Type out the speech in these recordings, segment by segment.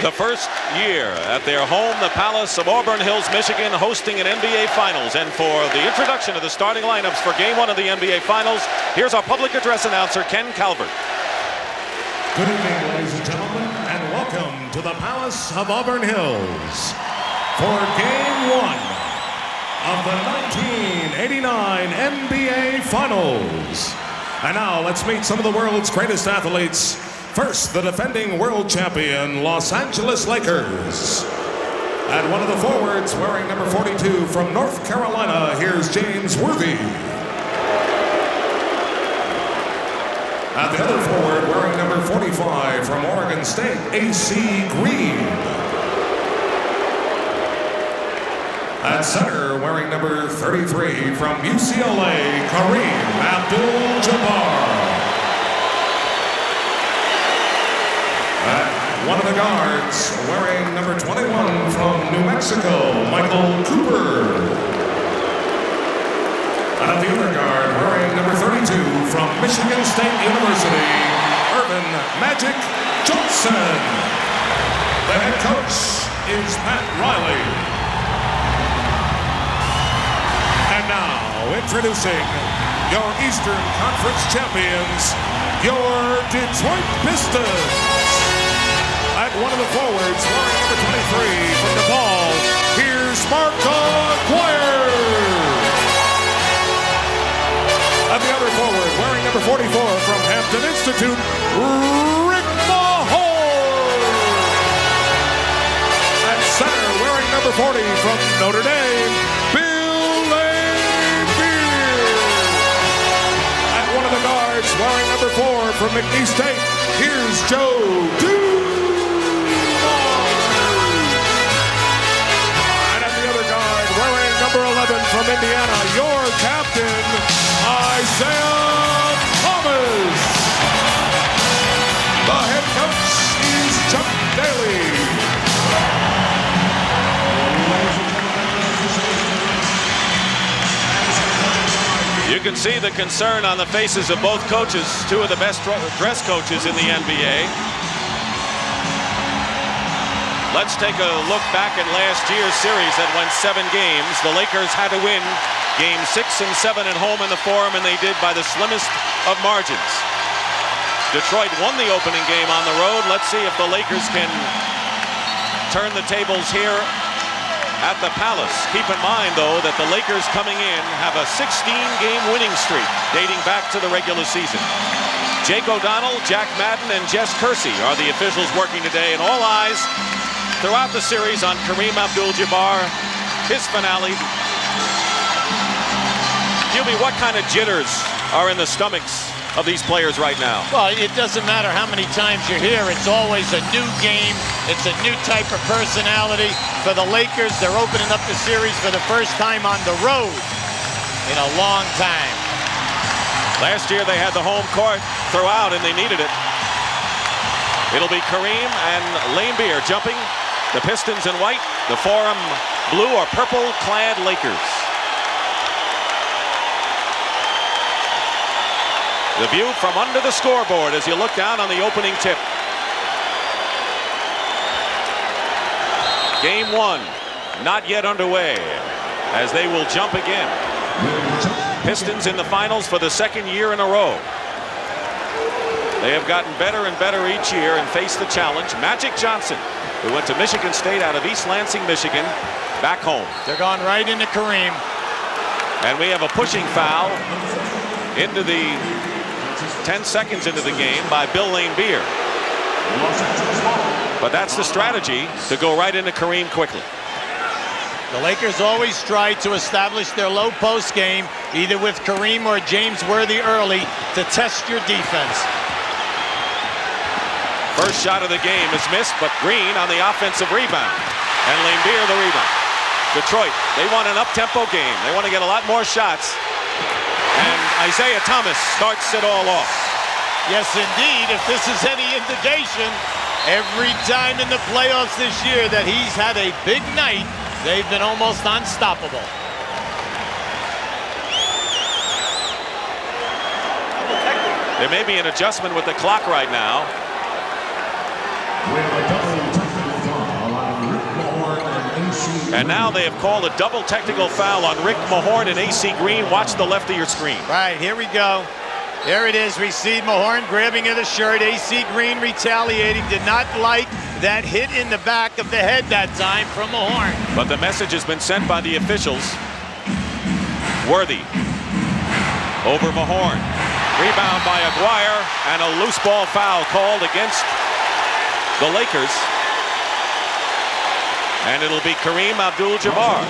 The first year at their home, the Palace of Auburn Hills, Michigan, hosting an NBA Finals. And for the introduction of the starting lineups for Game 1 of the NBA Finals, here's our public address announcer, Ken Calvert. Good evening, ladies and gentlemen, and welcome to the Palace of Auburn Hills for Game 1 of the 1989 NBA Finals. And now let's meet some of the world's greatest athletes. First, the defending world champion Los Angeles Lakers. And one of the forwards wearing number 42 from North Carolina, here's James Worthy. And the other forward wearing number 45 from Oregon State, A.C. Green. At center, wearing number 33 from UCLA, Kareem Abdul-Jabbar. At one of the guards, wearing number 21 from New Mexico, Mychal Cooper. And at the other guard, wearing number 32 from Michigan State University, Earvin Magic Johnson. The head coach is Pat Riley. And now, introducing your Eastern Conference champions, your Detroit Pistons. At one of the forwards, wearing number 23 from DePaul, here's Aquirre. At the other forward, wearing number 44 from Hampton Institute, Mahorn. At center, wearing number 40 from Notre Dame, Laimbeer. At one of the guards, wearing number 4 from McNamara State, here's Dumars. And at the other guard, wearing number 11 from Indiana, your captain, Isiah. The head coach is Chuck Daly. You can see the concern on the faces of both coaches, two of the best dress coaches in the NBA. Let's take a look back at last year's series that went 7 games. The Lakers had to win Game 6 and 7 at home in the Forum, and they did by the slimmest of margins. Detroit won the opening game on the road. Let's see if the Lakers can turn the tables here at the Palace. Keep in mind, though, that the Lakers coming in have a 16-game winning streak dating back to the regular season. Jake O'Donnell, Jack Madden, and Jess Kersey are the officials working today, and all eyes throughout the series on Kareem Abdul-Jabbar, his finale. Hubie, what kind of jitters are in the stomachs of these players right now? Well, it doesn't matter how many times you're here. It's always a new game. It's a new type of personality. For the Lakers, they're opening up the series for the first time on the road in a long time. Last year, they had the home court throughout, and they needed it. It'll be Kareem and Laimbeer jumping. The Pistons in white, the Forum blue or purple-clad Lakers. The view from under the scoreboard as you look down on the opening tip. Game 1, not yet underway, as they will jump again. Pistons in the finals for the second year in a row. They have gotten better and better each year and face the challenge. Magic Johnson, who went to Michigan State out of East Lansing, Michigan, back home. They're going right into Kareem. And we have a pushing foul into the 10 seconds into the game by Bill Laimbeer. But that's the strategy, to go right into Kareem quickly. The Lakers always try to establish their low post game, either with Kareem or James Worthy early, to test your defense. First shot of the game is missed, but Green on the offensive rebound. And Laimbeer the rebound. Detroit, they want an up-tempo game. They want to get a lot more shots. And Isiah Thomas starts it all off. Yes, indeed. If this is any indication, every time in the playoffs this year that he's had a big night, they've been almost unstoppable. There may be an adjustment with the clock right now. We have a double technical And now they have called a double technical foul on Rick Mahorn and AC Green. Watch the left of your screen. Right, here we go. There it is. We see Mahorn grabbing at the shirt. AC Green retaliating. Did not like that hit in the back of the head that time from Mahorn. But the message has been sent by the officials. Worthy over Mahorn. Rebound by Aquirre, and a loose ball foul called against the Lakers. And it'll be Kareem Abdul-Jabbar.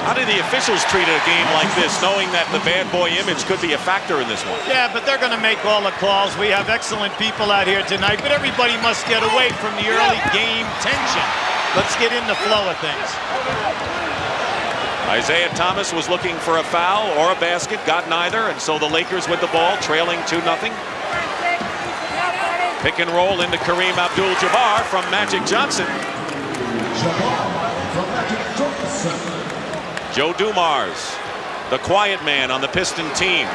How do the officials treat a game like this, knowing that the bad boy image could be a factor in this one? Yeah, but they're going to make all the calls. We have excellent people out here tonight, but everybody must get away from the early game tension. Let's get in the flow of things. Isiah Thomas was looking for a foul or a basket, got neither, and so the Lakers with the ball, trailing 2-0. Pick and roll into Kareem Abdul-Jabbar from Magic Johnson. Joe Dumars, the quiet man on the Piston team,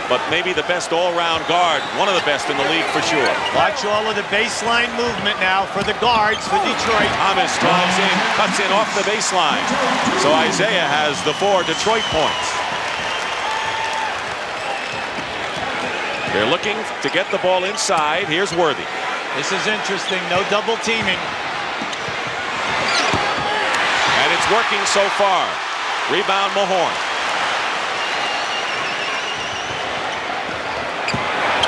but maybe the best all-round guard, one of the best in the league for sure. Watch all of the baseline movement now for the guards for Detroit. Thomas drives in, cuts in off the baseline. So Isiah has the 4 Detroit points. They're looking to get the ball inside. Here's Worthy. This is interesting. No double teaming. And it's working so far. Rebound Mahorn.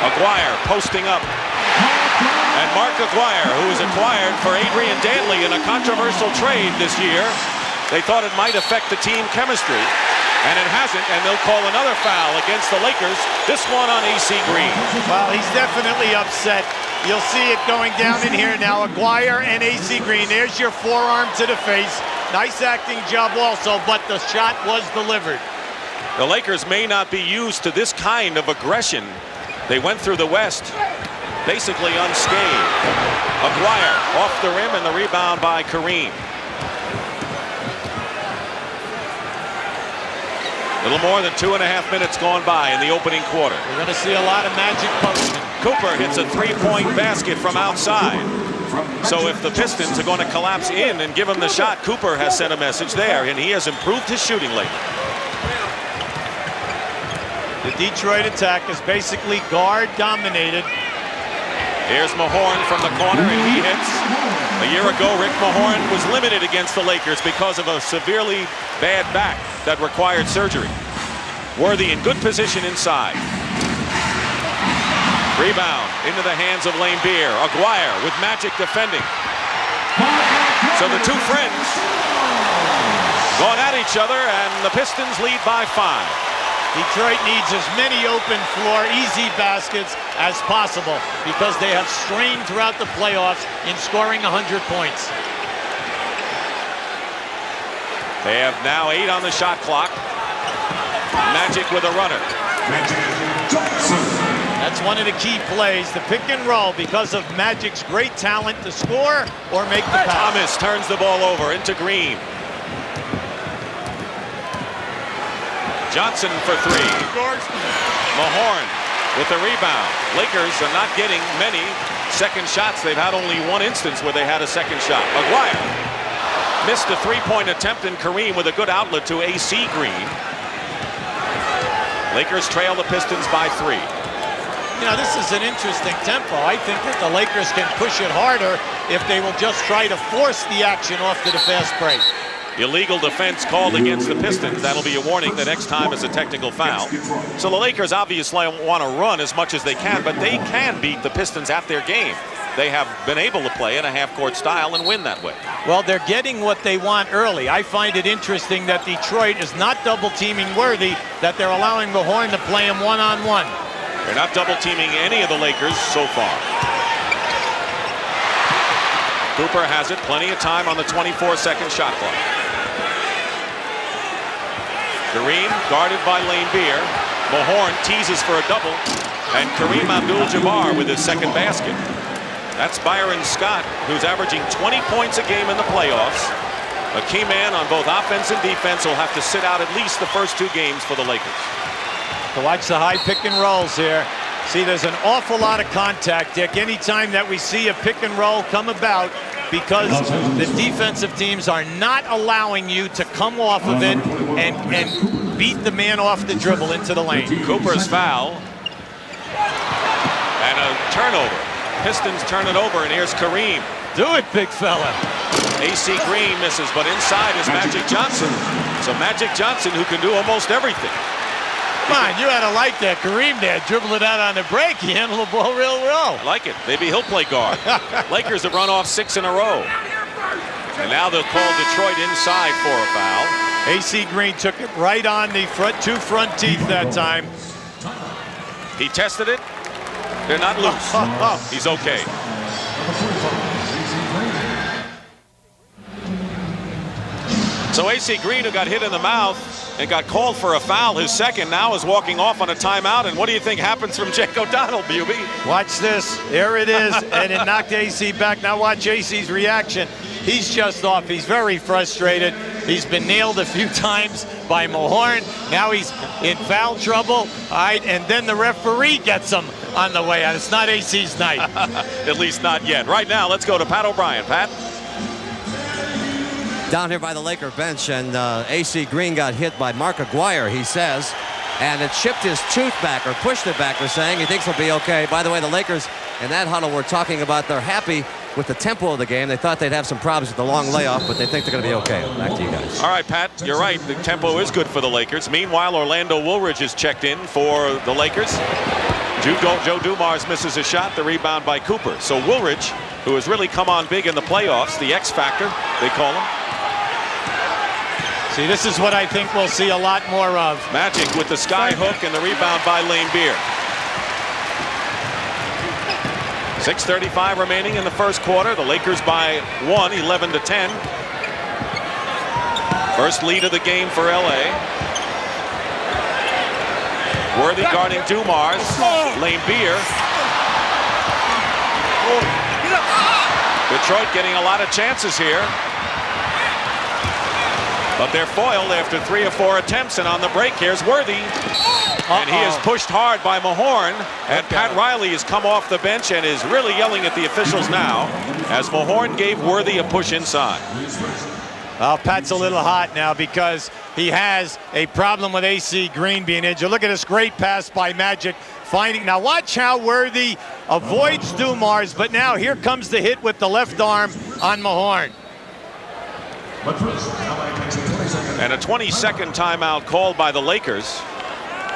Aquirre posting up. And Mark Aquirre, who was acquired for Adrian Dantley in a controversial trade this year. They thought it might affect the team chemistry. And it hasn't, and they'll call another foul against the Lakers. This one on AC Green. Well, he's definitely upset. You'll see it going down in here now. Aquirre and AC Green. There's your forearm to the face. Nice acting job also, but the shot was delivered. The Lakers may not be used to this kind of aggression. They went through the West basically unscathed. Aquirre off the rim, and the rebound by Kareem. A little more than 2.5 minutes gone by in the opening quarter. We're going to see a lot of magic posting. Cooper hits a 3-point basket from outside. So if the Pistons are going to collapse in and give him the shot, Cooper has sent a message there, and he has improved his shooting lately. The Detroit attack is basically guard dominated. Here's Mahorn from the corner, and he hits. A year ago, Rick Mahorn was limited against the Lakers because of a severely bad back that required surgery. Worthy in good position inside. Rebound into the hands of Laimbeer. Aquirre with magic defending. So the two friends going at each other, and the Pistons lead by 5. Detroit needs as many open floor, easy baskets as possible because they have strained throughout the playoffs in scoring 100 points. They have now 8 on the shot clock. Magic with a runner. That's one of the key plays, the pick and roll, because of Magic's great talent to score or make the pass. Thomas turns the ball over into Green. Johnson for 3. Mahorn with the rebound. Lakers are not getting many second shots. They've had only one instance where they had a second shot. Aquirre missed a 3-point attempt, and Kareem with a good outlet to AC Green. Lakers trail the Pistons by 3. You know, this is an interesting tempo. I think that the Lakers can push it harder if they will just try to force the action off to the fast break. Illegal defense called against the Pistons. That'll be a warning the next time is a technical foul. So the Lakers obviously want to run as much as they can, but they can beat the Pistons at their game. They have been able to play in a half-court style and win that way. Well, they're getting what they want early. I find it interesting that Detroit is not double-teaming Worthy, that they're allowing Mahorn to play him one-on-one. They're not double-teaming any of the Lakers so far. Cooper has it, plenty of time on the 24-second shot clock. Kareem guarded by Laimbeer. Mahorn teases for a double, and Kareem Abdul-Jabbar with his second basket. That's Byron Scott, who's averaging 20 points a game in the playoffs. A key man on both offense and defense will have to sit out at least the first 2 games for the Lakers. To watch the high pick and rolls here. See, there's an awful lot of contact, Dick. Anytime that we see a pick and roll come about, because the defensive teams are not allowing you to come off of it and beat the man off the dribble into the lane. Cooper's foul. And a turnover. Pistons turn it over, and here's Kareem. Do it, big fella. AC Green misses, but inside is Magic Johnson. So Magic Johnson, who can do almost everything. Come on, you had to like that. Kareem there, dribble it out on the break. He handled the ball real well. I like it. Maybe he'll play guard. Lakers have run off 6 in a row. And now they'll call Detroit inside for a foul. AC Green took it right on the two front teeth that time. He tested it. They're not loose. He's okay. So AC Green, who got hit in the mouth and got called for a foul, his second, now is walking off on a timeout. And what do you think happens from Jake O'Donnell, Bİlgi? Watch this. There it is. And it knocked AC back. Now watch AC's reaction. He's just off. He's very frustrated. He's been nailed a few times by Mahorn. Now he's in foul trouble. All right, and then the referee gets him on the way out. It's not AC's night. At least not yet. Right now, let's go to Pat O'Brien. Pat? Down here by the Laker bench, and AC Green got hit by Mark Aquirre, he says, and it chipped his tooth back, or pushed it back, they're saying. He thinks he'll be okay. By the way, the Lakers in that huddle were talking about they're happy with the tempo of the game. They thought they'd have some problems with the long layoff, but they think they're going to be okay. Back to you guys. All right, Pat, you're right. The tempo is good for the Lakers. Meanwhile, Orlando Woolridge is checked in for the Lakers. Joe Dumars misses a shot, the rebound by Cooper. So Woolridge, who has really come on big in the playoffs, the X factor, they call him. See, this is what I think we'll see a lot more of. Magic with the sky hook and the rebound by Laimbeer. 6:35 remaining in the first quarter. The Lakers by 1, 11-10. First lead of the game for LA. Worthy guarding Dumars. Laimbeer. Detroit getting a lot of chances here. But they're foiled after 3 or 4 attempts, and on the break, here's Worthy. And he is pushed hard by Mahorn, and Pat Riley has come off the bench and is really yelling at the officials now as Mahorn gave Worthy a push inside. Well, Pat's a little hot now because he has a problem with AC Green being injured. Look at this great pass by Magic finding. Now watch how Worthy avoids Dumars, but now here comes the hit with the left arm on Mahorn. And a 20-second timeout called by the Lakers.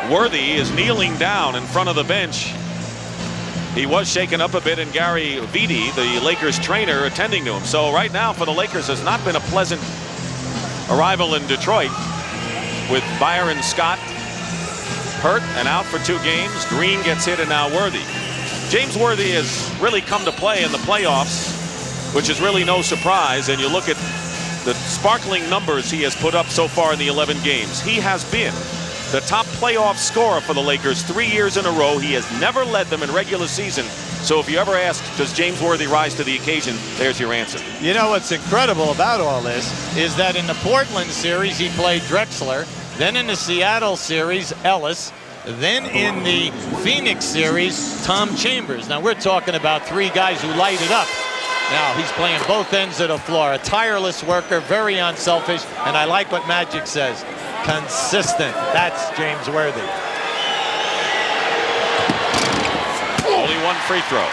Worthy is kneeling down in front of the bench. He was shaken up a bit, and Gary Vinnie, the Lakers trainer, attending to him. So right now for the Lakers has not been a pleasant arrival in Detroit, with Byron Scott hurt and out for 2 games. Green gets hit, and now Worthy. James Worthy has really come to play in the playoffs, which is really no surprise. And you look at the sparkling numbers he has put up so far in the 11 games. He has been the top playoff scorer for the Lakers 3 years in a row. He has never led them in regular season. So if you ever ask, does James Worthy rise to the occasion, there's your answer. You know what's incredible about all this is that in the Portland series, he played Drexler. Then in the Seattle series, Ellis. Then in the Phoenix series, Tom Chambers. Now we're talking about 3 guys who light it up. Now he's playing both ends of the floor. A tireless worker, very unselfish, and I like what Magic says. Consistent. That's James Worthy. Only 1 free throw.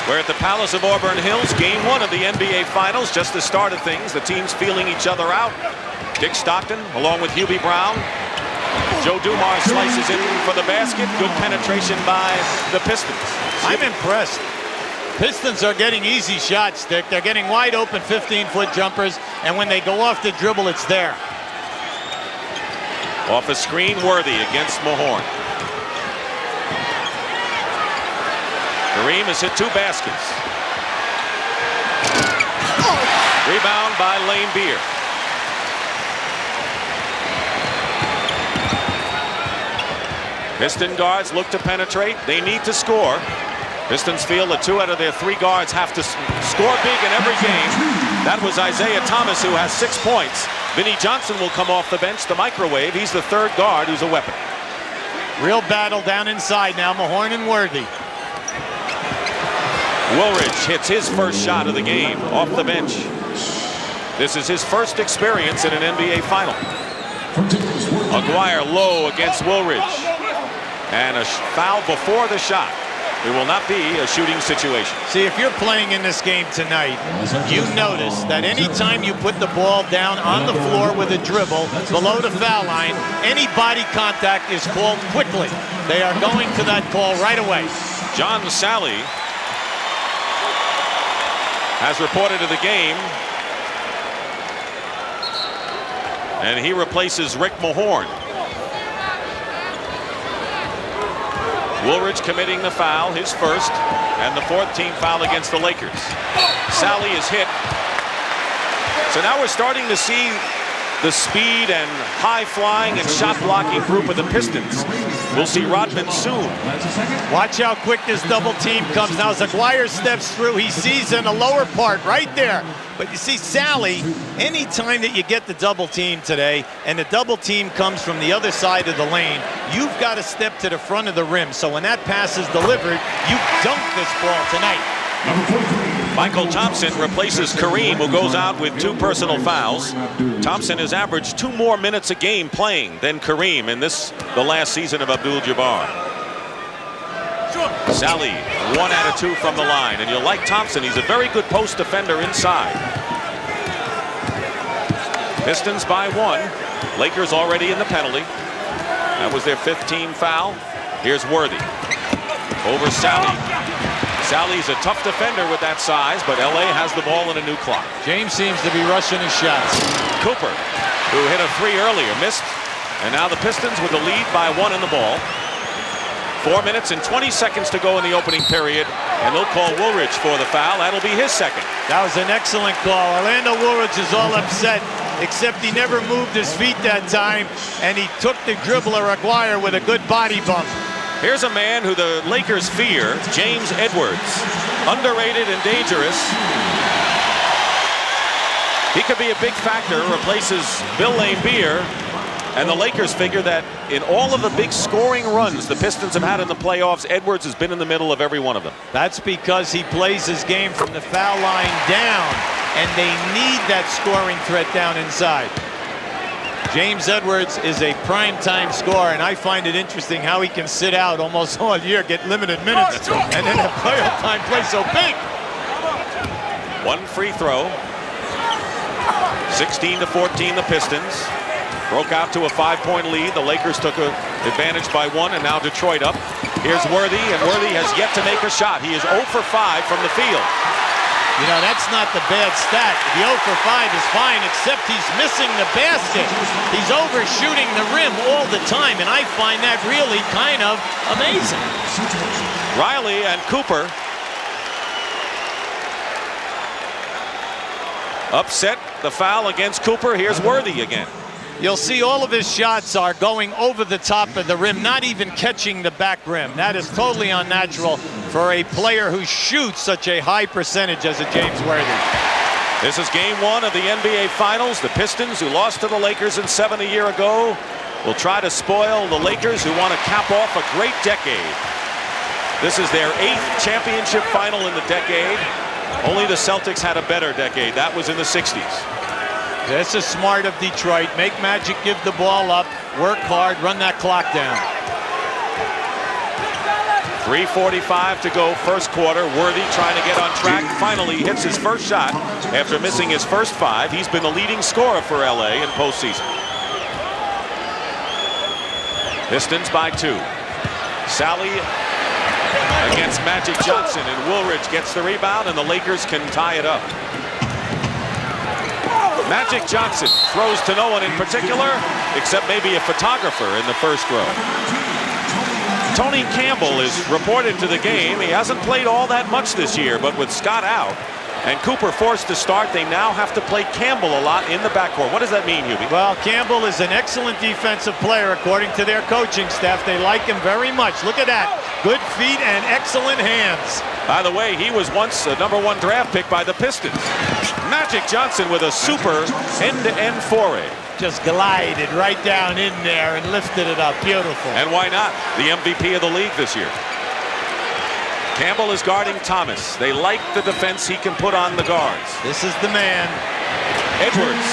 We're at the Palace of Auburn Hills, game 1 of the NBA Finals. Just the start of things. The teams feeling each other out. Dick Stockton along with Hubie Brown. Joe Dumars slices in for the basket. Good penetration by the Pistons. I'm impressed. Pistons are getting easy shots, Dick. They're getting wide open 15-foot jumpers, and when they go off the dribble, it's there. Off a screen, Worthy against Mahorn. Kareem has hit 2 baskets. Rebound by Laimbeer. Piston guards look to penetrate. They need to score. Pistons feel that 2 out of their 3 guards have to score big in every game. That was Isiah Thomas, who has 6 points. Vinnie Johnson will come off the bench, the microwave. He's the 3rd guard who's a weapon. Real battle down inside now, Mahorn and Worthy. Woolridge hits his first shot of the game off the bench. This is his first experience in an NBA final. Aquirre low against Woolridge. And a foul before the shot. It will not be a shooting situation. See, if you're playing in this game tonight, you notice that anytime you put the ball down on the floor with a dribble below the foul line, any body contact is called quickly. They are going to that call right away. John Salley has reported to the game. And he replaces Rick Mahorn. Woolridge committing the foul, his first, and the 4th team foul against the Lakers. Salley is hit. So now we're starting to see the speed and high-flying and shot-blocking group of the Pistons. We'll see Rodman soon. Watch how quick this double team comes. Now as Aquirre steps through, he sees in the lower part right there. But you see, Salley, anytime that you get the double team today, and the double team comes from the other side of the lane, you've got to step to the front of the rim. So when that pass is delivered, you dunk this ball tonight. Mychal Thompson replaces Kareem, who goes out with 2 personal fouls. Thompson has averaged 2 more minutes a game playing than Kareem in the last season of Abdul Jabbar. Salley, 1 out of 2 from the line, and you'll like Thompson. He's a very good post defender inside. Pistons by 1. Lakers already in the penalty. That was their 5th team foul. Here's Worthy over Salley. Salley's a tough defender with that size, but LA has the ball in a new clock. James seems to be rushing his shots. Cooper, who hit a 3 earlier, missed, and now the Pistons with the lead by 1 in the ball. 4 minutes and 20 seconds to go in the opening period, and they'll call Woolridge for the foul. That'll be his second. That was an excellent call. Orlando Woolridge is all upset, except he never moved his feet that time, and he took the dribbler Aquirre with a good body bump. Here's a man who the Lakers fear, James Edwards. Underrated and dangerous. He could be a big factor, replaces Bill Laimbeer. And the Lakers figure that in all of the big scoring runs the Pistons have had in the playoffs, Edwards has been in the middle of every one of them. That's because he plays his game from the foul line down, and they need that scoring threat down inside. James Edwards is a prime-time scorer, and I find it interesting how he can sit out almost all year, get limited minutes, and then at playoff time play so big. 1 free throw. 16-14 the Pistons. Broke out to a 5-point lead. The Lakers took advantage by 1, and now Detroit up. Here's Worthy, and Worthy has yet to make a shot. He is 0 for 5 from the field. You know, that's not the bad stat. The 0 for 5 is fine, except he's missing the basket. He's overshooting the rim all the time, and I find that really kind of amazing. Riley and Cooper upset the foul against Cooper. Here's Worthy again. You'll see all of his shots are going over the top of the rim, not even catching the back rim. That is totally unnatural for a player who shoots such a high percentage as a James Worthy. This is game 1 of the NBA Finals. The Pistons, who lost to the Lakers in 7 a year ago, will try to spoil the Lakers, who want to cap off a great decade. This is their 8th championship final in the decade. Only the Celtics had a better decade. That was in the 60s. This is smart of Detroit. Make Magic give the ball up, work hard, run that clock down. 3:45 to go, first quarter. Worthy trying to get on track. Finally hits his first shot after missing his first 5. He's been the leading scorer for LA in postseason. Pistons by 2. Salley against Magic Johnson, and Woolridge gets the rebound, and the Lakers can tie it up. Magic Johnson throws to no one in particular, except maybe a photographer in the first row. Tony Campbell is reported to the game. He hasn't played all that much this year, but with Scott out and Cooper forced to start, they now have to play Campbell a lot in the backcourt. What does that mean, Hubie? Well, Campbell is an excellent defensive player, according to their coaching staff. They like him very much. Look at that. Good feet and excellent hands. By the way, he was once a #1 draft pick by the Pistons. Magic Johnson with a super end-to-end foray. Just glided right down in there and lifted it up. Beautiful. And why not? The MVP of the league this year. Campbell is guarding Thomas. They like the defense he can put on the guards. This is the man. Edwards,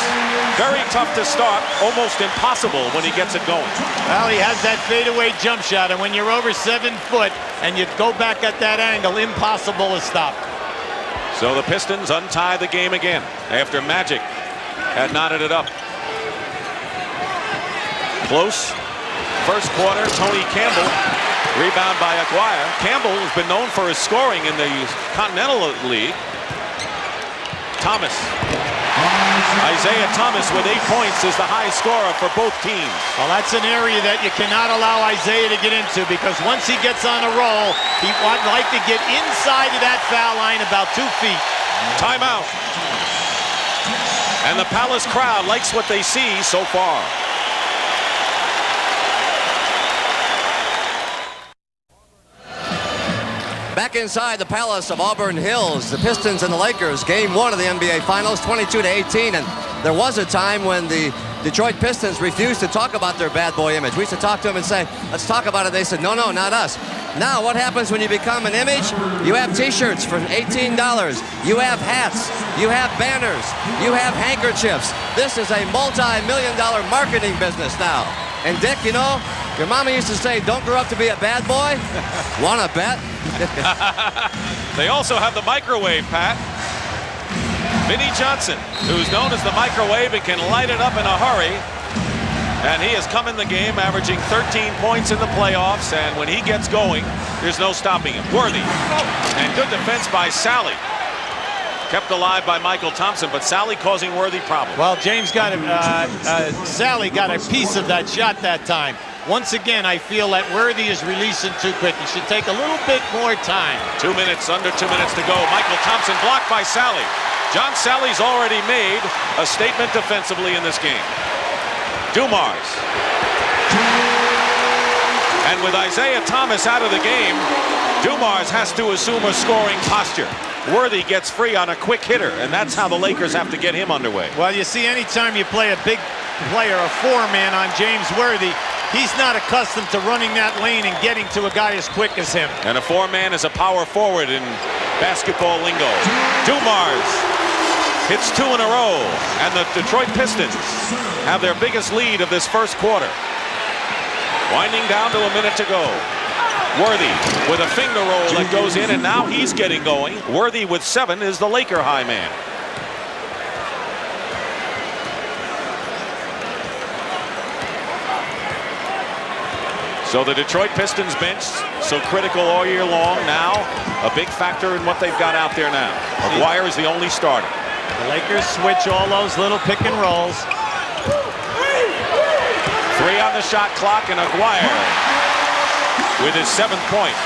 very tough to start, almost impossible when he gets it going. Well, he has that fadeaway jump shot, and when you're over 7 foot and you go back at that angle, impossible to stop. So the Pistons untie the game again after Magic had knotted it up. Close. First quarter, Tony Campbell. Rebound by Aquirre. Campbell has been known for his scoring in the Continental League. Thomas. Isiah Thomas with 8 points is the high scorer for both teams. Well, that's an area that you cannot allow Isiah to get into, because once he gets on a roll, he would like to get inside of that foul line about 2 feet. Timeout. And the Palace crowd likes what they see so far. Back inside the Palace of Auburn Hills, the Pistons and the Lakers, game 1 of the NBA Finals, 22-18. And there was a time when the Detroit Pistons refused to talk about their bad boy image. We used to talk to them and say, let's talk about it. They said, no, not us. Now, what happens when you become an image? You have T-shirts for $18. You have hats. You have banners. You have handkerchiefs. This is a multi-million-dollar marketing business now. And Dick, you know, your mama used to say, don't grow up to be a bad boy. Wanna bet? They also have the microwave, Pat. Vinnie Johnson, who's known as the microwave and can light it up in a hurry. And he has come in the game averaging 13 points in the playoffs, and when he gets going, there's no stopping him. Worthy. And good defense by Salley. Kept alive by Mychal Thompson, but Salley causing Worthy problems. Well, James got Salley got a piece of that shot that time. Once again, I feel that Worthy is releasing too quick. He should take a little bit more time. 2 minutes, under 2 minutes to go. Mychal Thompson blocked by Salley. John Salley's already made a statement defensively in this game. Dumars. And with Isiah Thomas out of the game, Dumars has to assume a scoring posture. Worthy gets free on a quick hitter, and that's how the Lakers have to get him underway. Well, you see, anytime you play a big player, a 4-man on James Worthy, he's not accustomed to running that lane and getting to a guy as quick as him. And a 4-man is a power forward in basketball lingo. Dumars hits 2 in a row, and the Detroit Pistons have their biggest lead of this first quarter. Winding down to a minute to go. Worthy with a finger roll that goes in, and now he's getting going. Worthy with 7 is the Laker high man. So the Detroit Pistons bench, so critical all year long, now a big factor in what they've got out there now. Aquirre is the only starter. The Lakers switch all those little pick and rolls. 3 on the shot clock, and Aquirre with his 7th point.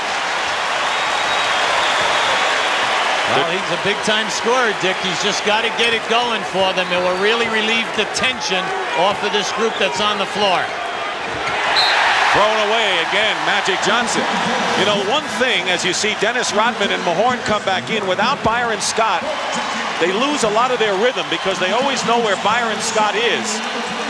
Well, he's a big-time scorer, Dick. He's just got to get it going for them. It will really relieve the tension off of this group that's on the floor. Thrown away again, Magic Johnson. You know, one thing, as you see Dennis Rodman and Mahorn come back in, without Byron Scott, they lose a lot of their rhythm because they always know where Byron Scott is.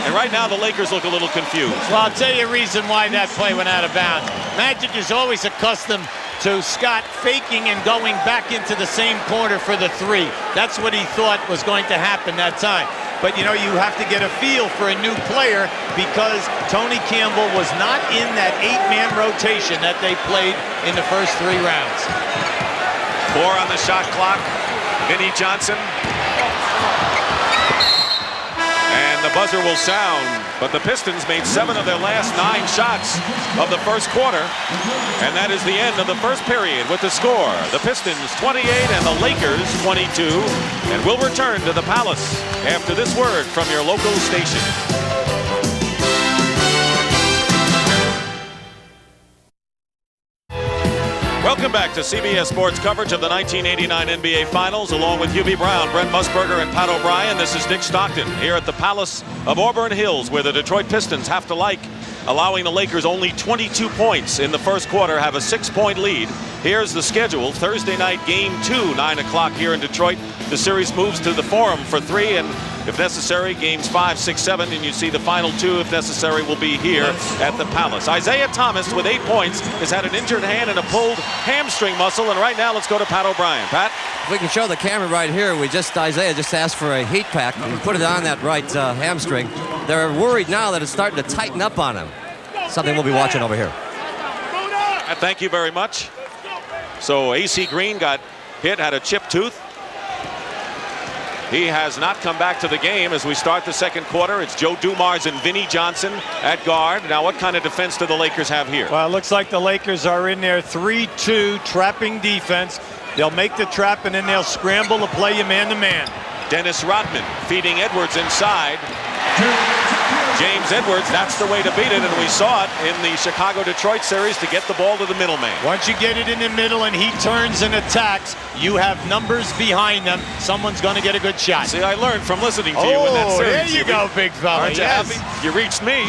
And right now the Lakers look a little confused. Well, I'll tell you a reason why that play went out of bounds. Magic is always accustomed to Scott faking and going back into the same corner for the 3. That's what he thought was going to happen that time. But, you know, you have to get a feel for a new player because Tony Campbell was not in that 8-man rotation that they played in the first 3 rounds. 4 on the shot clock. Vinnie Johnson. And the buzzer will sound, but the Pistons made 7 of their last 9 shots of the first quarter. And that is the end of the first period with the score. The Pistons 28 and the Lakers 22. And we'll return to the Palace after this word from your local station. Welcome back to CBS Sports coverage of the 1989 NBA Finals, along with Hubie Brown, Brent Musburger, and Pat O'Brien. This is Dick Stockton here at the Palace of Auburn Hills, where the Detroit Pistons have to like allowing the Lakers only 22 points in the first quarter, have a 6-point lead. Here's the schedule. Thursday night, game 2, 9 o'clock here in Detroit. The series moves to the Forum for 3, and if necessary, games 5, 6, 7, and you see the final 2, if necessary, will be here at the Palace. Isiah Thomas, with 8 points, has had an injured hand and a pulled hamstring muscle, and right now, let's go to Pat O'Brien. Pat? If we can show the camera right here, Isiah just asked for a heat pack and put it on that right hamstring. They're worried now that it's starting to tighten up on him. Something we'll be watching over here. Thank you very much. So AC Green got hit, had a chipped tooth. He has not come back to the game as we start the second quarter. It's Joe Dumars and Vinnie Johnson at guard. Now, what kind of defense do the Lakers have here? Well, it looks like the Lakers are in their 3-2 trapping defense. They'll make the trap, and then they'll scramble to play you man-to-man. Dennis Rodman feeding Edwards inside. James Edwards, that's the way to beat it, and we saw it in the Chicago-Detroit series to get the ball to the middleman. Once you get it in the middle and he turns and attacks, you have numbers behind them. Someone's going to get a good shot. See, I learned from listening to you in that series. There you go, big fella. Aren't you happy? You reached me.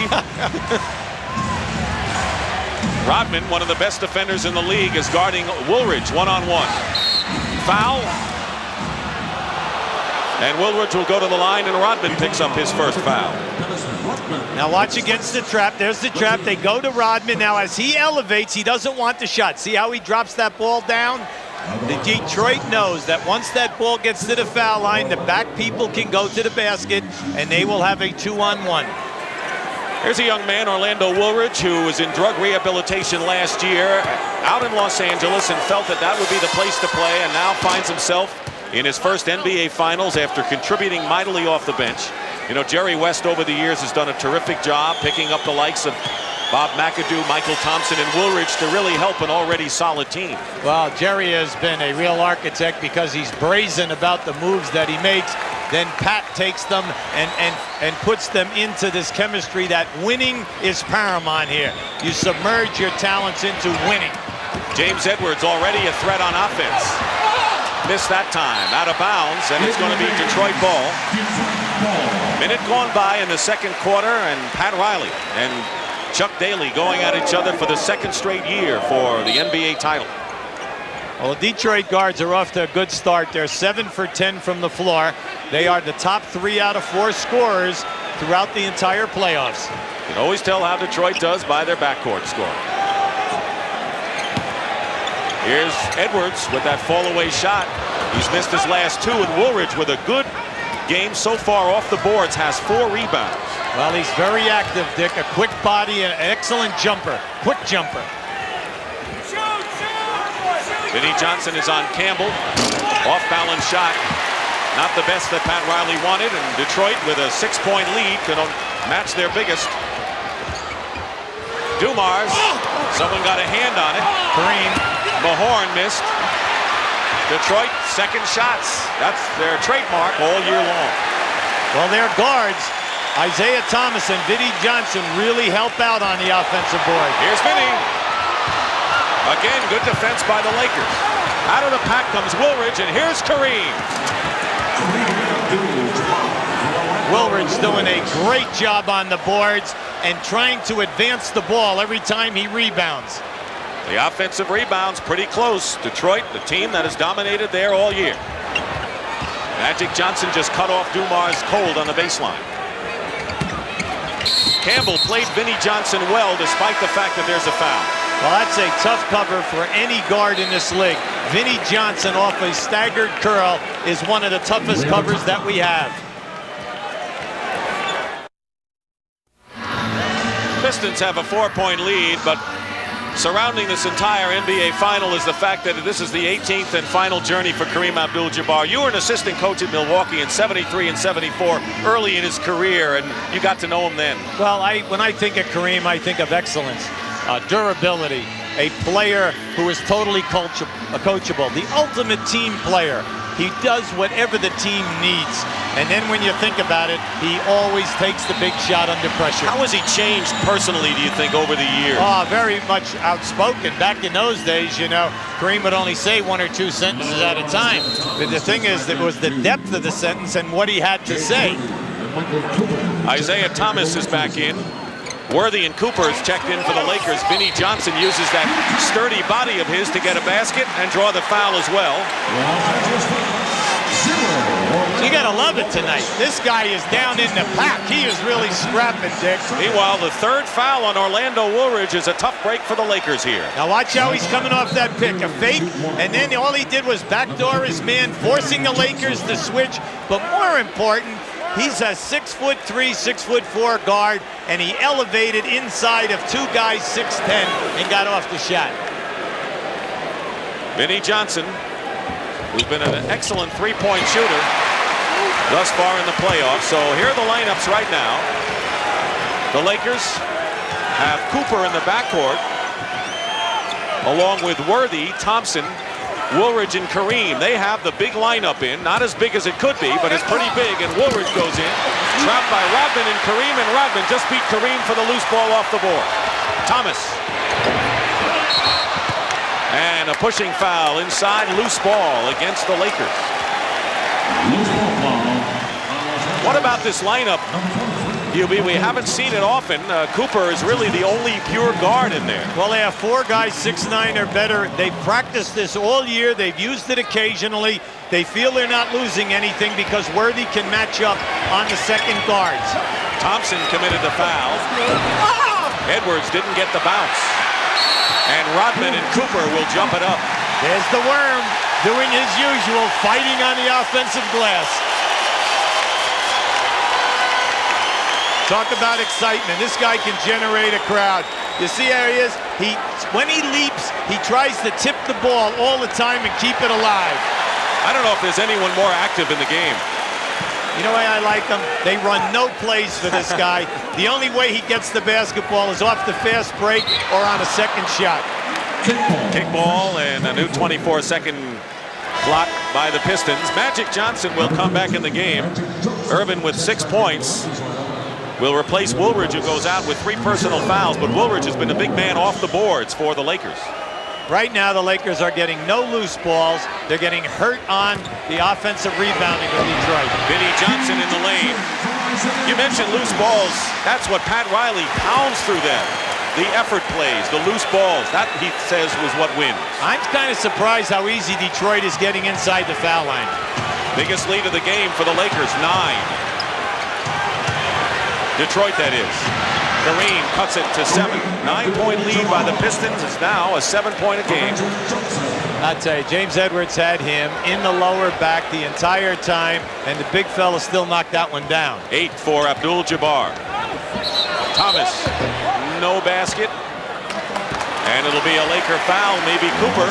Rodman, one of the best defenders in the league, is guarding Woolridge one-on-one. Foul. And Woolridge will go to the line, and Rodman picks up his first foul. Now watch against the trap. There's the trap. They go to Rodman. Now as he elevates, he doesn't want the shot. See how he drops that ball down? The Detroit knows that once that ball gets to the foul line, the back people can go to the basket, and they will have a 2-on-1. Here's a young man, Orlando Woolridge, who was in drug rehabilitation last year out in Los Angeles and felt that that would be the place to play, and now finds himself in his first NBA Finals after contributing mightily off the bench. You know, Jerry West over the years has done a terrific job picking up the likes of Bob McAdoo, Mychal, Thompson, and Woolridge to really help an already solid team. Well, Jerry has been a real architect because he's brazen about the moves that he makes. Then Pat takes them and puts them into this chemistry that winning is paramount here. You submerge your talents into winning. James Edwards already a threat on offense. Missed that time, out of bounds, and it's going to be Detroit ball. Minute gone by in the second quarter, and Pat Riley and Chuck Daly going at each other for the second straight year for the NBA title. Well, the Detroit guards are off to a good start. They're 7 for 10 from the floor. They are the top 3 out of 4 scorers throughout the entire playoffs. You can always tell how Detroit does by their backcourt scoring. Here's Edwards with that fall-away shot. He's missed his last 2, and Woolridge with a good game so far off the boards has 4 rebounds. Well, he's very active, Dick. A quick body and an excellent jumper. Quick jumper. Vinnie Johnson is on Campbell. Off-balance shot. Not the best that Pat Riley wanted, and Detroit with a 6-point lead can match their biggest. Dumars. Someone got a hand on it. Kareem. Mahorn missed. Detroit, second shots. That's their trademark all year long. Well, their guards, Isiah Thomas and Vinnie Johnson, really help out on the offensive board. Here's Vinnie. Again, good defense by the Lakers. Out of the pack comes Woolridge, and here's Kareem. Woolridge doing a great job on the boards and trying to advance the ball every time he rebounds. The offensive rebounds pretty close. Detroit, the team that has dominated there all year. Magic Johnson just cut off Dumars cold on the baseline. Campbell played Vinnie Johnson well despite the fact that there's a foul. Well, that's a tough cover for any guard in this league. Vinnie Johnson off a staggered curl is one of the toughest covers that we have. Pistons have a 4-point lead, but surrounding this entire NBA final is the fact that this is the 18th and final journey for Kareem Abdul-Jabbar. You were an assistant coach at Milwaukee in '73 and '74 early in his career, and you got to know him then. Well, when I think of Kareem, I think of excellence, durability, a player who is totally coachable, the ultimate team player. He does whatever the team needs. And then when you think about it, he always takes the big shot under pressure. How has he changed personally, do you think, over the years? Oh, very much outspoken. Back in those days, you know, Kareem would only say 1 or 2 sentences at a time. But the thing is, it was the depth of the sentence and what he had to say. Isiah Thomas is back in. Worthy and Cooper is checked in for the Lakers. Vinnie Johnson uses that sturdy body of his to get a basket and draw the foul as well. You gotta love it tonight. This guy is down in the pack. He is really scrapping, Dick. Meanwhile, the third foul on Orlondo Woolridge is a tough break for the Lakers here. Now watch how he's coming off that pick. A fake, and then all he did was backdoor his man, forcing the Lakers to switch. But more important, he's a 6'3", 6'4" guard, and he elevated inside of two guys 6'10" and got off the shot. Vinnie Johnson, who's been an excellent three-point shooter thus far in the playoffs. So here are the lineups right now. The Lakers have Cooper in the backcourt, along with Worthy, Thompson, Woolridge, and Kareem. They have the big lineup in. Not as big as it could be, but it's pretty big. And Woolridge goes in, trapped by Rodman and Kareem, and Rodman just beat Kareem for the loose ball off the board. Thomas. And a pushing foul inside, loose ball against the Lakers. What about this lineup, UB? We haven't seen it often. Cooper is really the only pure guard in there. Well, they have four guys 6'9" or better. They've practiced this all year. They've used it occasionally. They feel they're not losing anything because Worthy can match up on the second guards. Thompson committed the foul. Edwards didn't get the bounce. And Rodman and Cooper will jump it up. There's the worm doing his usual, fighting on the offensive glass. Talk about excitement. This guy can generate a crowd. You see how he is? When he leaps, he tries to tip the ball all the time and keep it alive. I don't know if there's anyone more active in the game. You know why I like him? They run no plays for this guy. The only way he gets the basketball is off the fast break or on a second shot. Kickball and a new 24-second clock by the Pistons. Magic Johnson will come back in the game. Irvin with 6 points will replace Woolridge, who goes out with 3 personal fouls, but Woolridge has been the big man off the boards for the Lakers. Right now, the Lakers are getting no loose balls. They're getting hurt on the offensive rebounding of Detroit. Vinnie Johnson in the lane. You mentioned loose balls. That's what Pat Riley pounds through them. The effort plays, the loose balls. That, he says, was what wins. I'm kind of surprised how easy Detroit is getting inside the foul line. Biggest lead of the game for the Lakers, 9. Detroit, that is. Kareem cuts it to 7. 9-point lead by the Pistons is now a 7-point a game. I'll tell you, James Edwards had him in the lower back the entire time, and the big fella still knocked that one down. 8 for Abdul Jabbar. Thomas, no basket. And it'll be a Laker foul, maybe Cooper.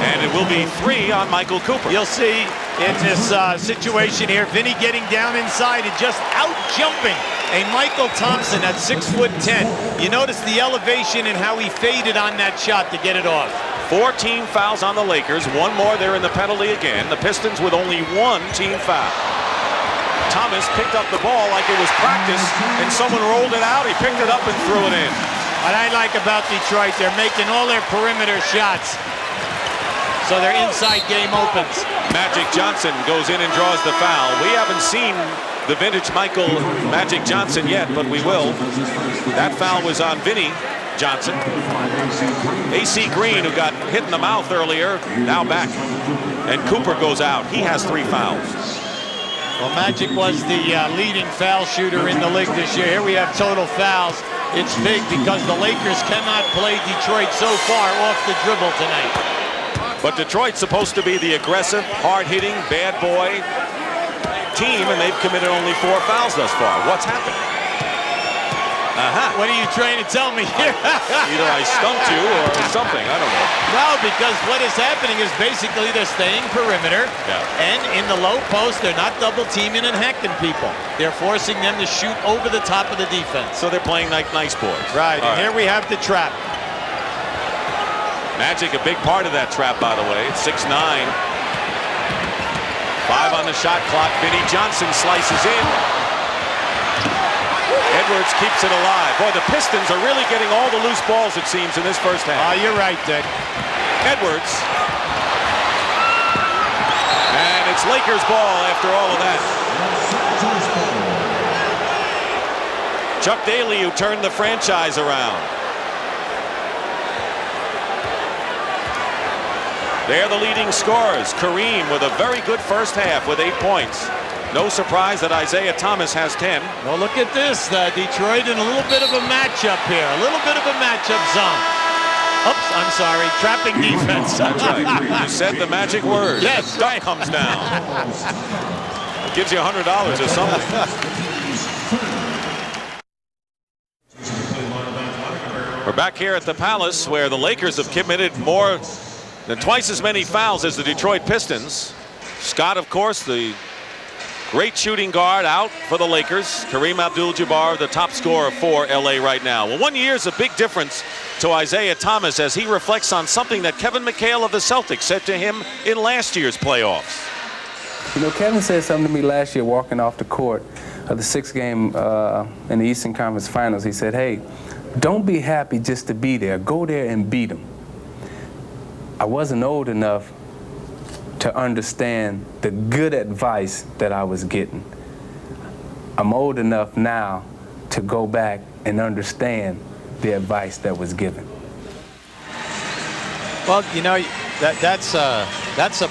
And it will be 3 on Mychal Cooper. You'll see in this situation here, Vinnie getting down inside and just out-jumping a Mychal Thompson at 6'10". You notice the elevation and how he faded on that shot to get it off. 4 team fouls on the Lakers. 1 more, they're in the penalty again. The Pistons with only 1 team foul. Thomas picked up the ball like it was practice, and someone rolled it out. He picked it up and threw it in. What I like about Detroit, they're making all their perimeter shots, so their inside game opens. Magic Johnson goes in and draws the foul. We haven't seen the vintage Mychal Magic Johnson yet, but we will. That foul was on Vinnie Johnson. AC Green, who got hit in the mouth earlier, now back. And Cooper goes out. He has 3 fouls. Well, Magic was the leading foul shooter in the league this year. Here we have total fouls. It's big because the Lakers cannot play Detroit so far off the dribble tonight. But Detroit's supposed to be the aggressive, hard-hitting, bad boy team, and they've committed only 4 fouls thus far. What's happened? What are you trying to tell me here? Either I stumped you or something. I don't know. No, because what is happening is basically they're staying perimeter, and in the low post, they're not double-teaming and hacking people. They're forcing them to shoot over the top of the defense. So they're playing like nice boys. Right, and here we have the trap. Magic, a big part of that trap, by the way. It's 6'9". 5 on the shot clock. Vinnie Johnson slices in. Edwards keeps it alive. Boy, the Pistons are really getting all the loose balls, it seems, in this first half. Oh, you're right, Dick. Edwards. And it's Lakers ball after all of that. Chuck Daly, who turned the franchise around. They're the leading scorers. Kareem with a very good first half with 8 points. No surprise that Isiah Thomas has 10. Well, look at this. Detroit in a little bit of a matchup here. A little bit of a matchup zone. Oops, I'm sorry. Trapping defense. That's right. You said the magic word. Yes. Duck comes down. It gives you $100 or something. We're back here at the Palace, where the Lakers have committed more than twice as many fouls as the Detroit Pistons. Scott, of course, the great shooting guard, out for the Lakers. Kareem Abdul-Jabbar, the top scorer for LA right now. Well, 1 year is a big difference to Isiah Thomas as he reflects on something that Kevin McHale of the Celtics said to him in last year's playoffs. You know, Kevin said something to me last year walking off the court of the 6th game in the Eastern Conference Finals. He said, hey, don't be happy just to be there. Go there and beat them. I wasn't old enough to understand the good advice that I was getting. I'm old enough now to go back and understand the advice that was given. Well, you know, that's a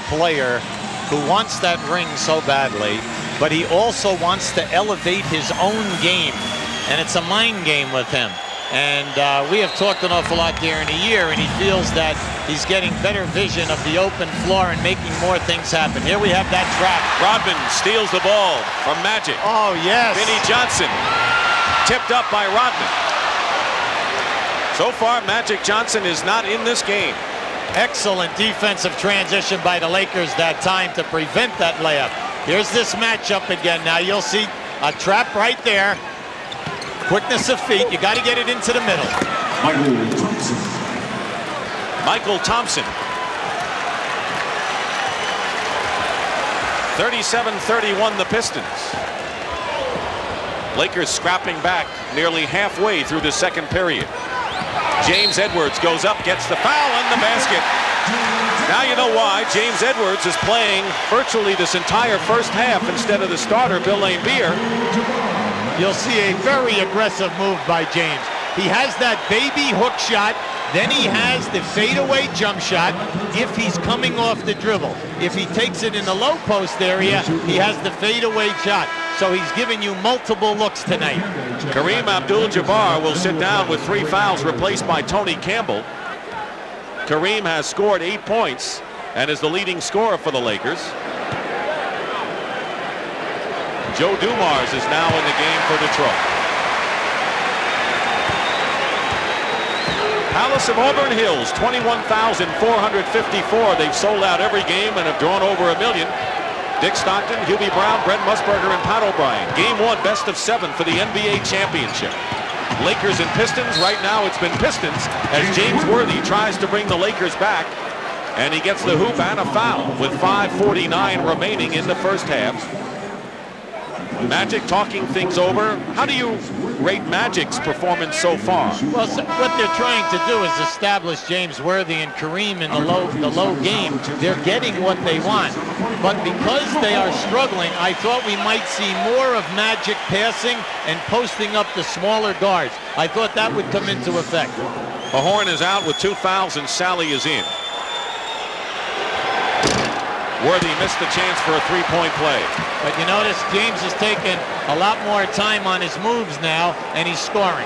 player who wants that ring so badly, but he also wants to elevate his own game, and it's a mind game with him. And we have talked an awful lot during the year, and he feels that he's getting better vision of the open floor and making more things happen. Here we have that trap. Rodman steals the ball from Magic. Oh, yes. Vinnie Johnson tipped up by Rodman. So far, Magic Johnson is not in this game. Excellent defensive transition by the Lakers that time to prevent that layup. Here's this matchup again. Now you'll see a trap right there. Quickness of feet. You got to get it into the middle. Mychal Thompson. 37-31 the Pistons. Lakers scrapping back nearly halfway through the second period. James Edwards goes up, gets the foul and the basket. Now you know why James Edwards is playing virtually this entire first half instead of the starter, Bill Laimbeer. You'll see a very aggressive move by James. He has that baby hook shot, then he has the fadeaway jump shot if he's coming off the dribble. If he takes it in the low post area, he has the fadeaway shot. So he's giving you multiple looks tonight. Kareem Abdul-Jabbar will sit down with 3 fouls, replaced by Tony Campbell. Kareem has scored 8 points and is the leading scorer for the Lakers. Joe Dumars is now in the game for Detroit. Palace of Auburn Hills, 21,454. They've sold out every game and have drawn over 1 million. Dick Stockton, Hubie Brown, Brent Musburger, and Pat O'Brien. Game 1, best of 7 for the NBA championship. Lakers and Pistons. Right now it's been Pistons as James Worthy tries to bring the Lakers back. And he gets the hoop and a foul with 5:49 remaining in the first half. Magic talking things over. How do you rate Magic's performance so far? Well, what they're trying to do is establish James Worthy and Kareem in the low game. They're getting what they want. But because they are struggling, I thought we might see more of Magic passing and posting up the smaller guards. I thought that would come into effect. Mahorn is out with 2 fouls and Salley is in. Worthy missed the chance for a 3-point play. But you notice James is taking a lot more time on his moves now, and he's scoring.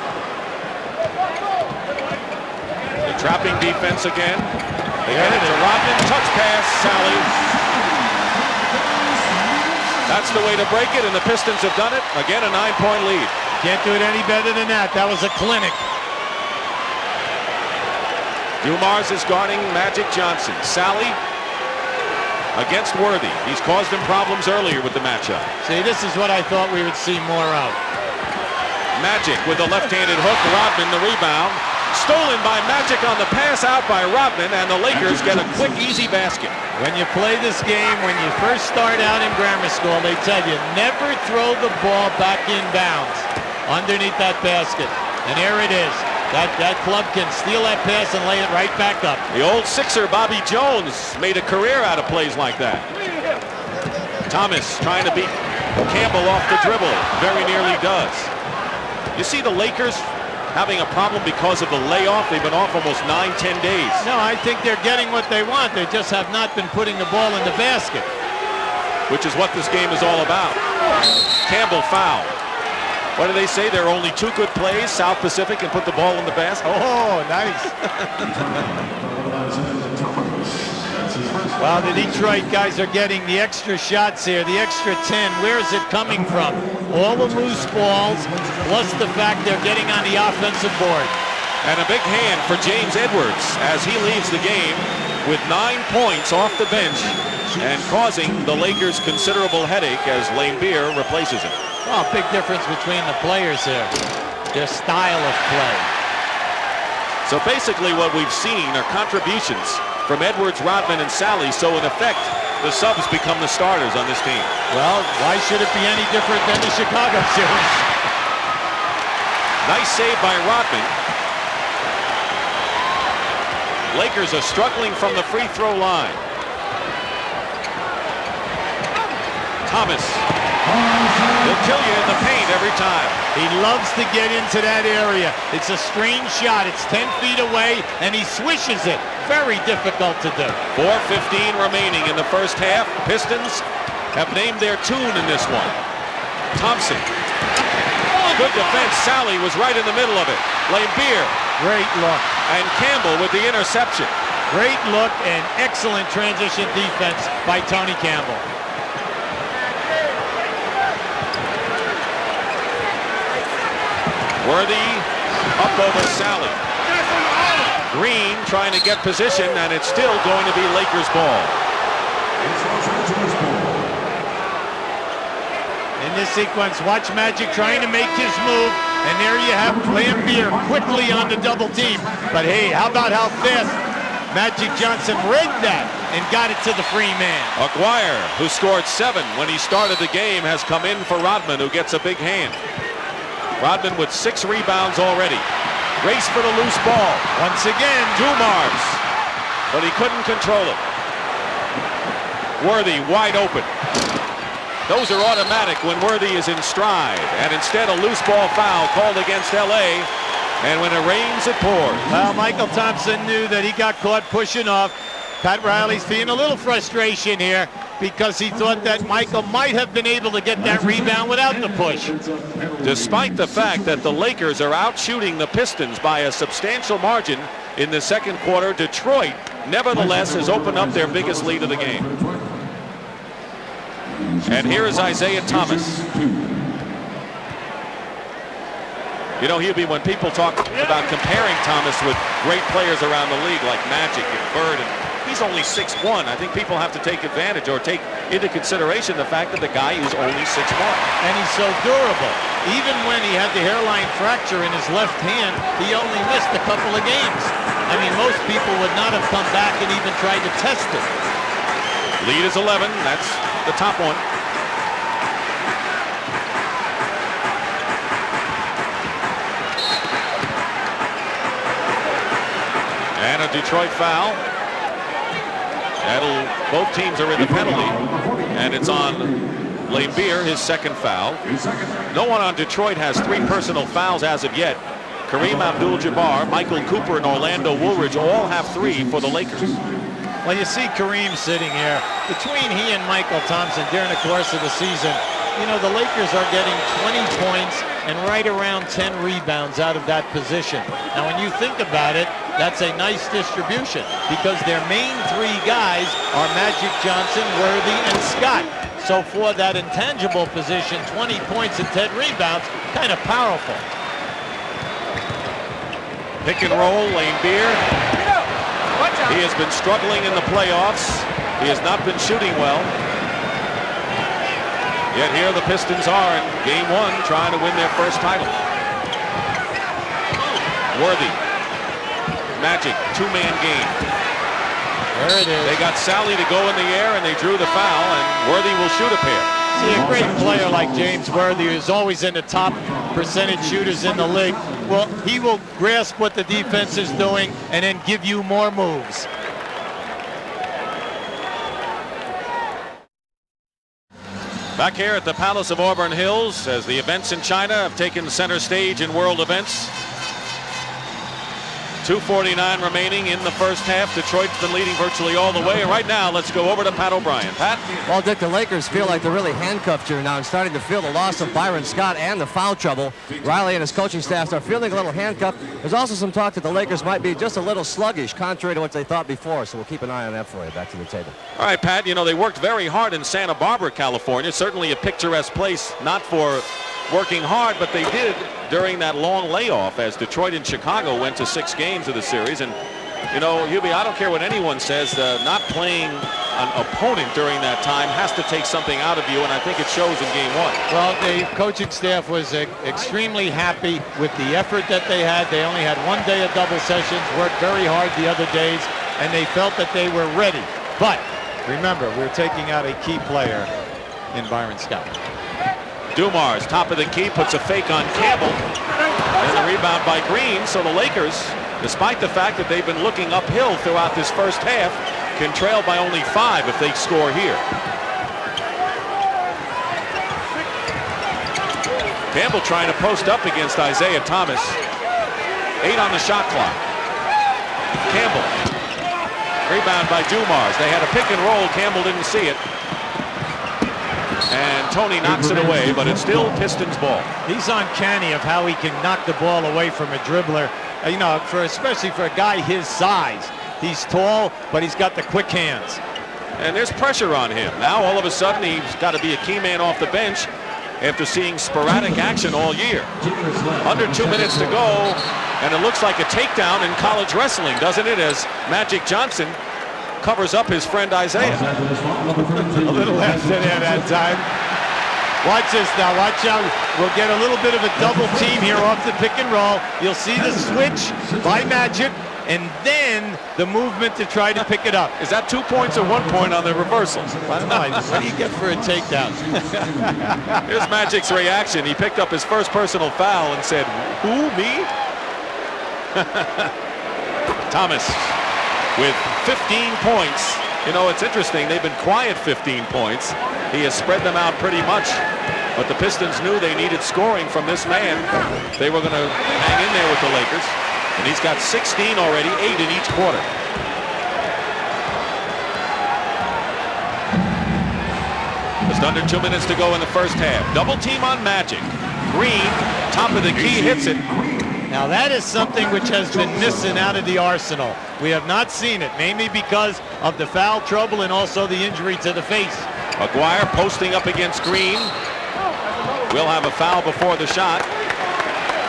The trapping defense again. They get it to Rodman. Touch pass, Salley. That's the way to break it, and the Pistons have done it. Again, a 9-point lead. Can't do it any better than that. That was a clinic. Dumars is guarding Magic Johnson. Salley against Worthy. He's caused him problems earlier with the matchup. See, this is what I thought we would see more of. Magic with the left-handed hook. Rodman the rebound. Stolen by Magic on the pass out by Rodman, and the Lakers get a quick, easy basket. When you play this game, when you first start out in grammar school, they tell you never throw the ball back in bounds underneath that basket. And here it is. That club can steal that pass and lay it right back up. The old Sixer, Bobby Jones, made a career out of plays like that. Thomas trying to beat Campbell off the dribble. Very nearly does. You see the Lakers having a problem because of the layoff. They've been off almost 9-10 days. No, I think they're getting what they want. They just have not been putting the ball in the basket. Which is what this game is all about. Campbell foul. What do they say? There are only 2 good plays. South Pacific can put the ball in the basket. Oh, nice. Well, the Detroit guys are getting the extra shots here, the extra 10. Where is it coming from? All the loose balls, plus the fact they're getting on the offensive board. And a big hand for James Edwards as he leaves the game with 9 points off the bench and causing the Lakers considerable headache as Laimbeer replaces him. Well, big difference between the players here, their style of play. So basically what we've seen are contributions from Edwards, Rodman, and Salley. So in effect, the subs become the starters on this team. Well, why should it be any different than the Chicago series? Nice save by Rodman. Lakers are struggling from the free throw line. Thomas. He'll kill you in the paint every time. He loves to get into that area. It's a strange shot. It's 10 feet away, and he swishes it. Very difficult to do. 4:15 remaining in the first half. Pistons have named their tune in this one. Thompson. Good defense. Salley was right in the middle of it. Laimbeer. Great look. And Campbell with the interception. Great look and excellent transition defense by Tony Campbell. Worthy up over Salley. Green trying to get position, and it's still going to be Lakers ball. In this sequence, watch Magic trying to make his move, and there you have Laimbeer quickly on the double team. But hey, how about how fast Magic Johnson read that and got it to the free man. Aquirre, who scored 7 when he started the game, has come in for Rodman, who gets a big hand. Rodman with 6 rebounds already. Race for the loose ball. Once again, Dumars, but he couldn't control it. Worthy wide open. Those are automatic when Worthy is in stride, and instead a loose ball foul called against LA, and when it rains it pours. Well, Mychal Thompson knew that he got caught pushing off. Pat Riley's seeing a little frustration here because he thought that Mychal might have been able to get that rebound without the push. Despite the fact that the Lakers are out shooting the Pistons by a substantial margin in the second quarter, Detroit nevertheless has opened up their biggest lead of the game. And here is Isiah Thomas. You know, he'll be, when people talk about comparing Thomas with great players around the league like Magic and Bird, and he's only 6'1". I think people have to take advantage or take into consideration the fact that the guy is only 6'1". And he's so durable. Even when he had the hairline fracture in his left hand, he only missed a couple of games. I mean, most people would not have come back and even tried to test it. Lead is 11. That's the top one. And a Detroit foul. Both teams are in the penalty, and it's on Laimbeer, his second foul. No one on Detroit has 3 personal fouls as of yet. Kareem, Abdul, Jabbar, Michael Cooper, and Orlondo Woolridge all have 3 for the Lakers. Well, you see Kareem sitting here. Between he and Mychal Thompson during the course of the season, you know, the Lakers are getting 20 points and right around 10 rebounds out of that position. Now, when you think about it, that's a nice distribution because their main 3 guys are Magic Johnson, Worthy, and Scott. So for that intangible position, 20 points and 10 rebounds, kind of powerful. Pick and roll, Laimbeer. He has been struggling in the playoffs. He has not been shooting well. Yet here the Pistons are in game 1 trying to win their first title. Worthy. Magic, 2-man game. There it is. They got Salley to go in the air and they drew the foul, and Worthy will shoot a pair. See, a great player like James Worthy, who's always in the top percentage shooters in the league, well, he will grasp what the defense is doing and then give you more moves. Back here at the Palace of Auburn Hills, as the events in China have taken center stage in world events. 2:49 remaining in the first half. Detroit's been leading virtually all the way. And right now, let's go over to Pat O'Brien. Pat? Well, Dick, the Lakers feel like they're really handcuffed here now and starting to feel the loss of Byron Scott and the foul trouble. Riley and his coaching staff are feeling a little handcuffed. There's also some talk that the Lakers might be just a little sluggish, contrary to what they thought before. So we'll keep an eye on that for you. Back to the table. All right, Pat, you know, they worked very hard in Santa Barbara, California. Certainly a picturesque place, not for working hard, but they did during that long layoff as Detroit and Chicago went to 6 games of the series. And, you know, Hubie, I don't care what anyone says, not playing an opponent during that time has to take something out of you, and I think it shows in game 1. Well, the coaching staff was extremely happy with the effort that they had. They only had 1 day of double sessions, worked very hard the other days, and they felt that they were ready. But remember, we're taking out a key player in Byron Scott. Dumars, top of the key, puts a fake on Campbell. And the rebound by Green. So the Lakers, despite the fact that they've been looking uphill throughout this first half, can trail by only 5 if they score here. Campbell trying to post up against Isiah Thomas. 8 on the shot clock. Campbell. Rebound by Dumars. They had a pick and roll. Campbell didn't see it. And Tony knocks it away, but it's still Pistons ball. He's uncanny of how he can knock the ball away from a dribbler. You know, especially for a guy his size. He's tall, but he's got the quick hands. And there's pressure on him. Now, all of a sudden, he's got to be a key man off the bench after seeing sporadic action all year. Under 2 minutes to go, and it looks like a takedown in college wrestling, doesn't it, as Magic Johnson covers up his friend Isiah. A little less than that time. Watch this now. Watch out. We'll get a little bit of a double team here off the pick and roll. You'll see the switch by Magic, and then the movement to try to pick it up. Is that 2 points or 1 point on the reversals? I don't know. What do you get for a takedown? Here's Magic's reaction. He picked up his first personal foul and said, "Who, me?" Thomas with 15 points. You know, it's interesting. They've been quiet 15 points. He has spread them out pretty much. But the Pistons knew they needed scoring from this man. They were going to hang in there with the Lakers. And he's got 16 already, 8 in each quarter. Just under 2 minutes to go in the first half. Double team on Magic. Green, top of the key, hits it. Now that is something which has been missing out of the arsenal. We have not seen it, mainly because of the foul trouble and also the injury to the face. Aquirre posting up against Green. Will have a foul before the shot.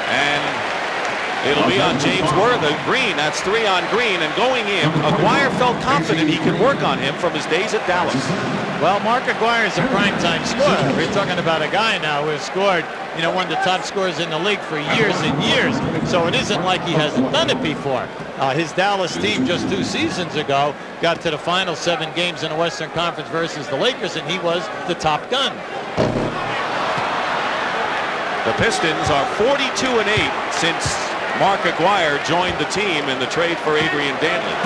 And it'll be on James Worthy. Green, that's 3 on Green. And going in, Aquirre felt confident he could work on him from his days at Dallas. Well, Mark Aquirre is a primetime scorer. We're talking about a guy now who has scored, you know, one of the top scorers in the league for years and years. So it isn't like he hasn't done it before. His Dallas team just 2 seasons ago got to the final 7 games in the Western Conference versus the Lakers, and he was the top gun. The Pistons are 42-8 since Mark Aquirre joined the team in the trade for Adrian Dantley.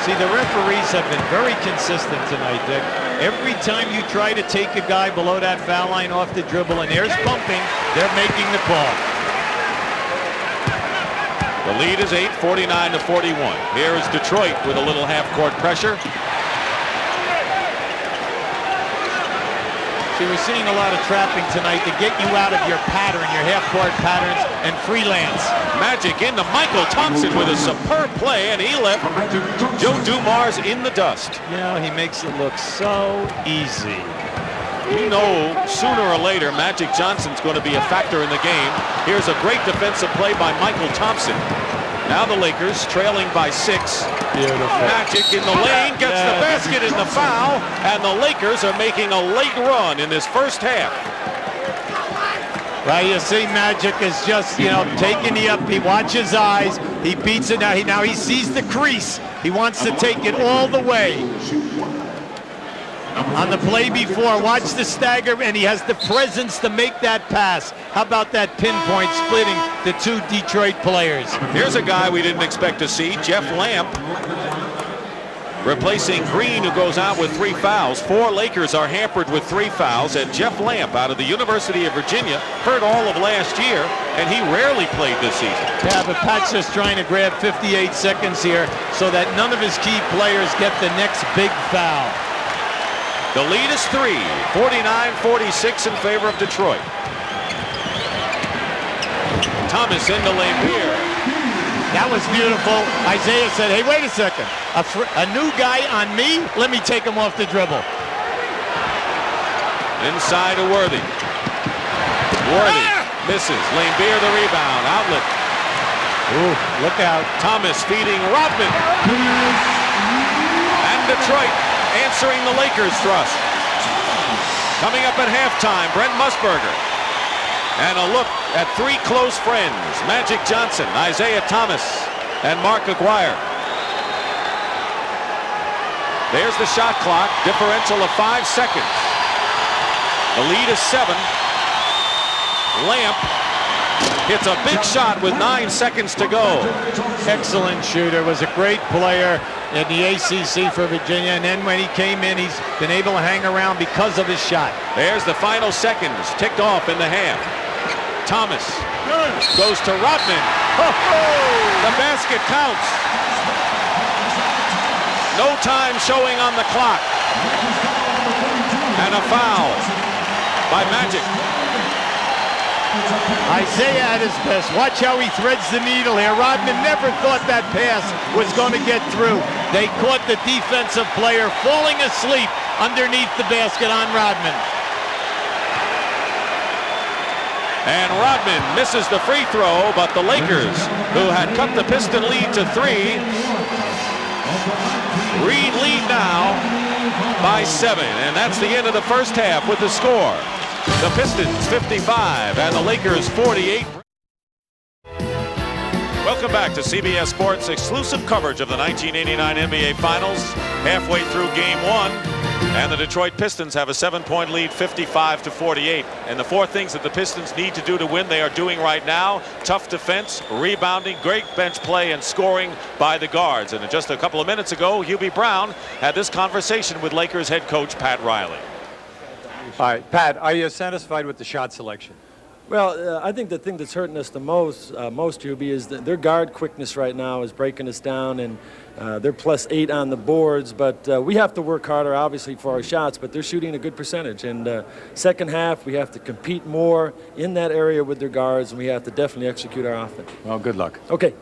See, the referees have been very consistent tonight, Dick. Every time you try to take a guy below that foul line off the dribble and there's bumping, they're making the call. The lead is 8, 49-41. Here is Detroit with a little half-court pressure. See, we're seeing a lot of trapping tonight to get you out of your pattern, your half-court patterns, and freelance. Magic into Mychal Thompson with a superb play, and he left Joe Dumars in the dust. You know, he makes it look so easy. You know, sooner or later, Magic Johnson's going to be a factor in the game. Here's a great defensive play by Mychal Thompson. Now the Lakers trailing by 6. Beautiful. Magic in the lane, gets the basket in the foul, and the Lakers are making a late run in this first half. Right, you see Magic is just, you know, taking the up. He watches his eyes. He beats it now. Now he sees the crease. He wants to take it all the way. On the play before, watch the stagger, and he has the presence to make that pass. How about that pinpoint splitting the 2 Detroit players? Here's a guy we didn't expect to see, Jeff Lamp. replacing Green, who goes out with 3 fouls. 4 Lakers are hampered with 3 fouls, and Jeff Lamp out of the University of Virginia hurt all of last year, and he rarely played this season. Yeah, but Pat's just trying to grab 58 seconds here so that none of his key players get the next big foul. The lead is 3, 49-46 in favor of Detroit. Thomas into Laimbeer. That was beautiful. Isiah said, hey, wait a second. A new guy on me? Let me take him off the dribble. Inside to Worthy. Worthy misses. Laimbeer the rebound. Outlet. Ooh, look out. Thomas feeding Rodman. And Detroit answering the Lakers' thrust. Coming up at halftime, Brent Musburger. And a look at 3 close friends, Magic Johnson, Isiah Thomas, and Mark Aquirre. There's the shot clock, differential of 5 seconds. The lead is 7. Lamp hits a big shot with 9 seconds to go. Excellent shooter, was a great player in the ACC for Virginia, and then when he came in, he's been able to hang around because of his shot. There's the final seconds, ticked off in the half. Thomas goes to Rodman. The basket counts. No time showing on the clock. And a foul by Magic. Isiah at his best. Watch how he threads the needle here. Rodman never thought that pass was going to get through. They caught the defensive player falling asleep underneath the basket on Rodman. And Rodman misses the free throw, but the Lakers, who had cut the Piston lead to 3, lead now by 7. And that's the end of the first half with the score. The Pistons 55 and the Lakers 48. Welcome back to CBS Sports exclusive coverage of the 1989 NBA Finals. Halfway through Game 1. And the Detroit Pistons have a 7-point lead, 55-48. And the 4 things that the Pistons need to do to win, they are doing right now. Tough defense, rebounding, great bench play, and scoring by the guards. And just a couple of minutes ago, Hubie Brown had this conversation with Lakers head coach Pat Riley. All right, Pat, are you satisfied with the shot selection? Well, I think the thing that's hurting us the most, Hubie, is that their guard quickness right now is breaking us down, and they're +8 on the boards. But we have to work harder, obviously, for our shots, but they're shooting a good percentage. And second half, we have to compete more in that area with their guards, and we have to definitely execute our offense. Well, good luck. Okay.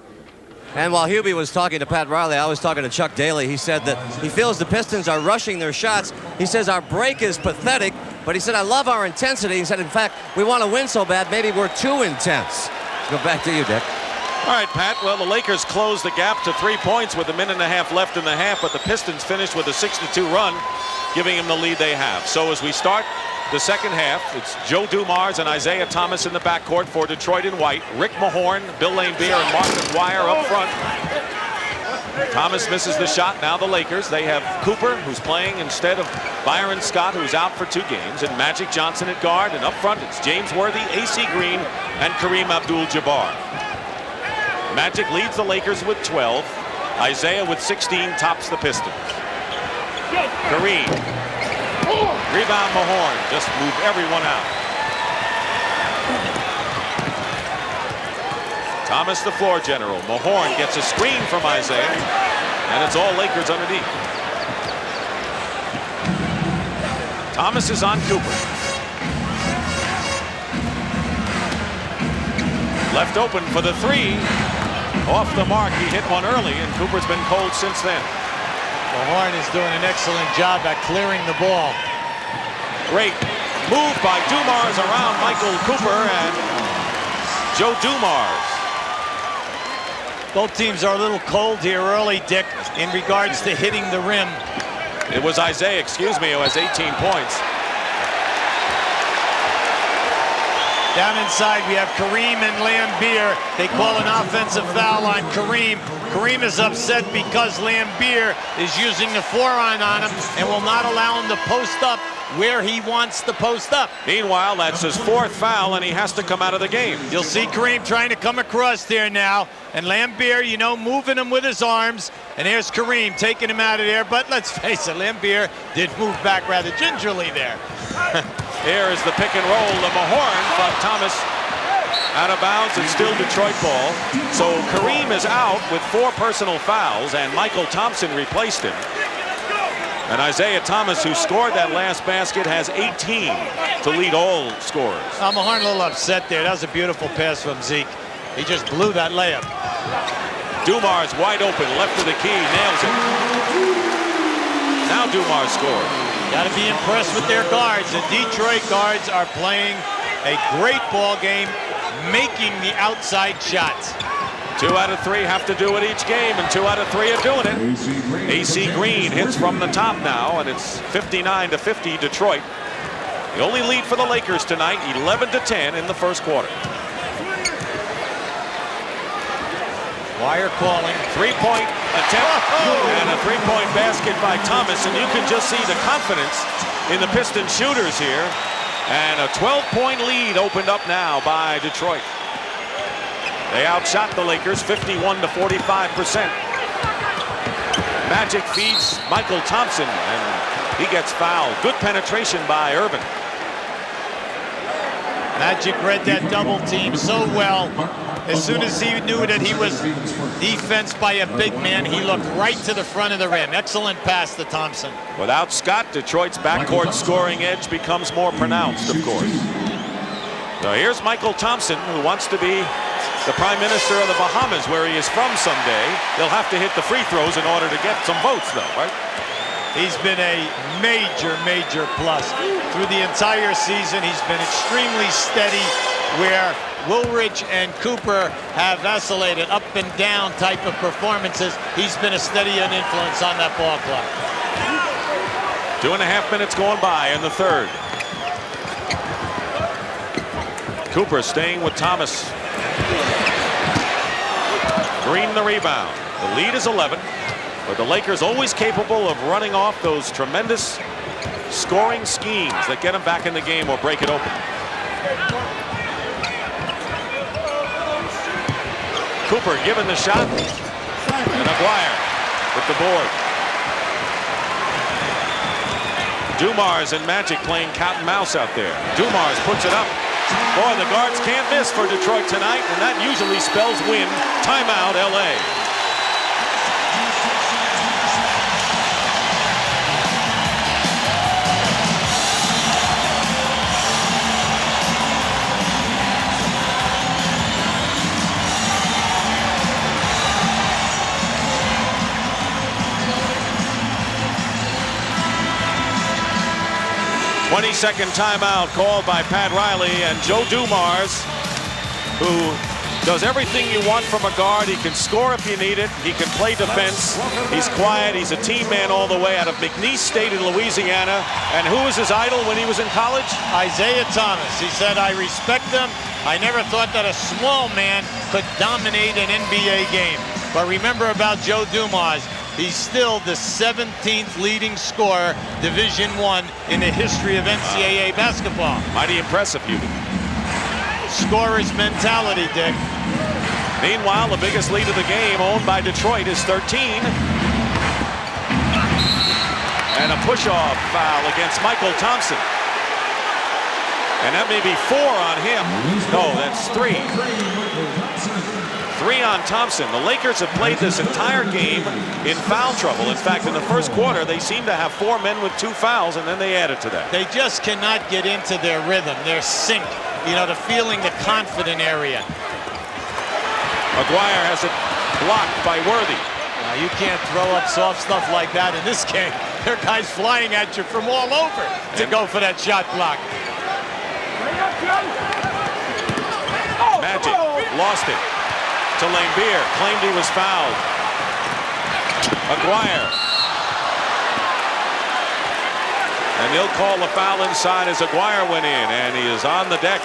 And while Hubie was talking to Pat Riley, I was talking to Chuck Daly. He said that he feels the Pistons are rushing their shots. He says our break is pathetic, but he said, I love our intensity. He said, in fact, we want to win so bad, maybe we're too intense. Let's go back to you, Dick. All right, Pat. Well, the Lakers closed the gap to 3 points with a minute and a half left in the half, but the Pistons finished with a 6-2 run, giving them the lead they have. So as we start the second half, it's Joe Dumars and Isiah Thomas in the backcourt for Detroit in white. Rick Mahorn, Bill Laimbeer, and Mark Aquirre up front. Thomas misses the shot. Now the Lakers, they have Cooper, who's playing instead of Byron Scott, who's out for 2 games, and Magic Johnson at guard. And up front, it's James Worthy, AC Green, and Kareem Abdul-Jabbar. Magic leads the Lakers with 12. Isiah with 16 tops the Pistons. Kareem. Rebound Mahorn. Just move everyone out. Thomas the floor general. Mahorn gets a screen from Isiah. And it's all Lakers underneath. Thomas is on Cooper. Left open for the 3. Off the mark. He hit one early, and Cooper's been cold since then. Mahorn is doing an excellent job at clearing the ball. Great move by Dumars around Mychal Cooper and Joe Dumars. Both teams are a little cold here early, Dick, in regards to hitting the rim. It was Isiah, who has 18 points. Down inside, we have Kareem and Laimbeer. They call an offensive foul on Kareem. Kareem is upset because Laimbeer is using the 4-iron on him and will not allow him to post up where he wants to post up. Meanwhile, that's his 4th foul, and he has to come out of the game. You'll see Kareem trying to come across there now, and Laimbeer, you know, moving him with his arms, and here's Kareem taking him out of there. But let's face it, Laimbeer did move back rather gingerly there. Here is the pick and roll to Mahorn, but Thomas out of bounds. It's still Detroit ball. So Kareem is out with 4 personal fouls, and Mychal Thompson replaced him. And Isiah Thomas, who scored that last basket, has 18 to lead all scorers. Mahorn a little upset there. That was a beautiful pass from Zeke. He just blew that layup. Dumars wide open, left of the key, nails it. Now Dumars scored. Got to be impressed with their guards. The Detroit guards are playing a great ball game, making the outside shots. 2 out of 3 have to do it each game, and 2 out of 3 are doing it. AC Green hits from the top now, and it's 59-50 Detroit. The only lead for the Lakers tonight, 11-10 in the first quarter. Wire calling. 3-point attempt and a 3-point basket by Thomas, and you can just see the confidence in the Pistons shooters here. And a 12-point lead opened up now by Detroit. They outshot the Lakers 51 to 45%. Magic feeds Mychal Thompson, and he gets fouled. Good penetration by Irvin. Magic read that double team so well. As soon as he knew that he was defensed by a big man, he looked right to the front of the rim. Excellent pass to Thompson. Without Scott, Detroit's backcourt scoring edge becomes more pronounced, of course. So here's Mychal Thompson, who wants to be the Prime Minister of the Bahamas, where he is from someday. They'll have to hit the free throws in order to get some votes, though, right? He's been a major plus. Through the entire season, he's been extremely steady, where Woolridge and Cooper have vacillated up and down type of performances. He's been a steady influence on that ball club. 2.5 minutes going by in the third. Cooper staying with Thomas. Green the rebound. The lead is 11, but the Lakers always capable of running off those tremendous scoring schemes that get them back in the game or break it open. Cooper given the shot, and Aquirre with the board. Dumars and Magic playing cat and mouse out there. Dumars puts it up. Boy, the guards can't miss for Detroit tonight, and that usually spells win. Timeout, LA. Second timeout called by Pat Riley, and Joe Dumars, who does everything you want from a guard. He can score if you need it. He can play defense. He's quiet. He's a team man all the way out of McNeese State in Louisiana. And who was his idol when he was in college? Isiah Thomas. He said, I respect him. I never thought that a small man could dominate an NBA game. But remember about Joe Dumars. He's still the 17th leading scorer, Division I, in the history of NCAA basketball. Mighty impressive, Hubie. Scorer's mentality, Dick. Meanwhile, the biggest lead of the game, owned by Detroit, is 13. And a push-off foul against Mychal Thompson. And that may be 4 on him. No, that's 3. 3 on Thompson. The Lakers have played this entire game in foul trouble. In fact, in the first quarter, they seem to have 4 men with 2 fouls, and then they added to that. They just cannot get into their rhythm, their sync, you know, the feeling, the confident area. Aquirre has it blocked by Worthy. Now, you can't throw up soft stuff like that in this game. There are guys flying at you from all over to go for that shot block. Magic lost it to Laimbeer, claimed he was fouled. Aquirre. And they'll call the foul inside as Aquirre went in, and he is on the deck.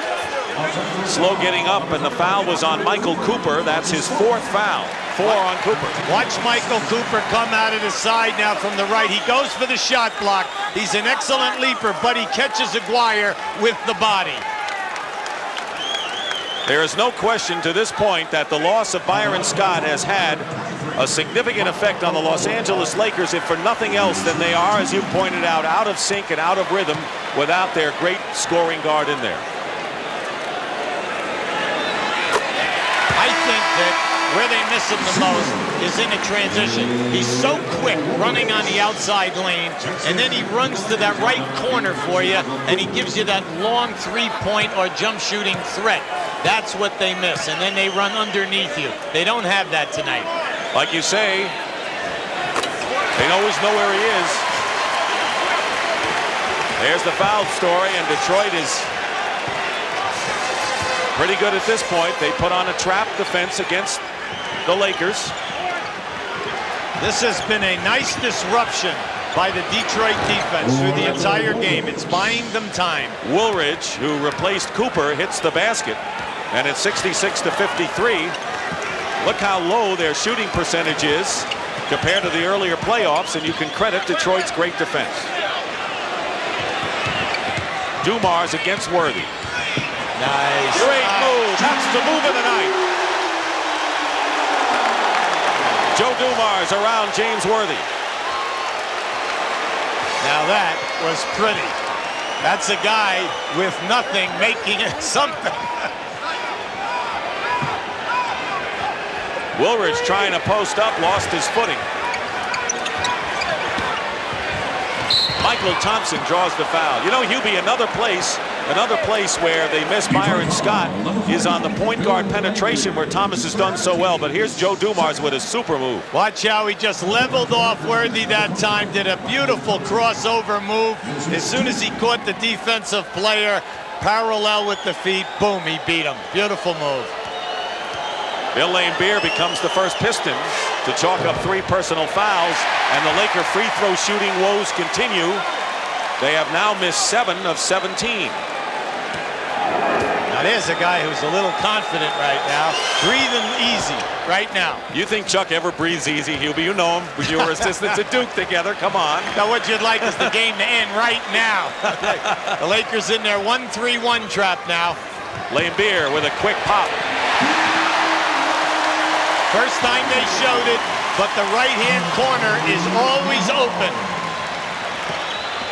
Slow getting up, and the foul was on Mychal Cooper. That's his 4th foul. 4 on Cooper. Watch Mychal Cooper come out of the side now from the right. He goes for the shot block. He's an excellent leaper, but he catches Aquirre with the body. There is no question to this point that the loss of Byron Scott has had a significant effect on the Los Angeles Lakers, if for nothing else than they are, as you pointed out of sync and out of rhythm without their great scoring guard in there. I think that where they miss him the most is in a transition. He's so quick running on the outside lane, and then he runs to that right corner for you, and he gives you that long three-point or jump shooting threat. That's what they miss, and then they run underneath you. They don't have that tonight. Like you say, they always know where he is. There's the foul story, and Detroit is pretty good at this point. They put on a trap defense against the Lakers. This has been a nice disruption by the Detroit defense through the entire game. It's buying them time. Woolridge, who replaced Cooper, hits the basket, and it's 66-53. Look how low their shooting percentage is compared to the earlier playoffs, and you can credit Detroit's great defense. Dumars against Worthy. Nice. Great move. That's the move of the night. Joe Dumars around James Worthy. Now that was pretty. That's a guy with nothing making it something. Woolridge trying to post up, lost his footing. Mychal Thompson draws the foul. You know, Hubie, another place where they miss Byron Scott is on the point guard penetration, where Thomas has done so well. But here's Joe Dumars with a super move. Watch how he just leveled off Worthy that time, did a beautiful crossover move. As soon as he caught the defensive player parallel with the feet, boom, he beat him. Beautiful move. Bill Laimbeer becomes the first Piston to chalk up 3 personal fouls, and the Laker free throw shooting woes continue. They have now missed 7 of 17. Now there's a guy who's a little confident right now, breathing easy right now. You think Chuck ever breathes easy, Hubie? You know him. You were assistants at Duke together. Come on. Now what you'd like is the game to end right now. The Lakers in their 1-3-1 trap now. Laimbeer with a quick pop. First time they showed it, but the right-hand corner is always open.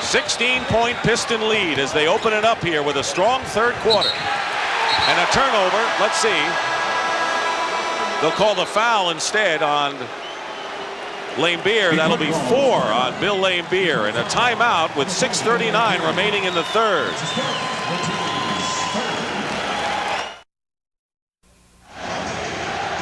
16-point Piston lead as they open it up here with a strong third quarter. And a turnover. Let's see. They'll call the foul instead on Laimbeer. That'll be 4 on Bill Laimbeer, and a timeout with 6:39 remaining in the third.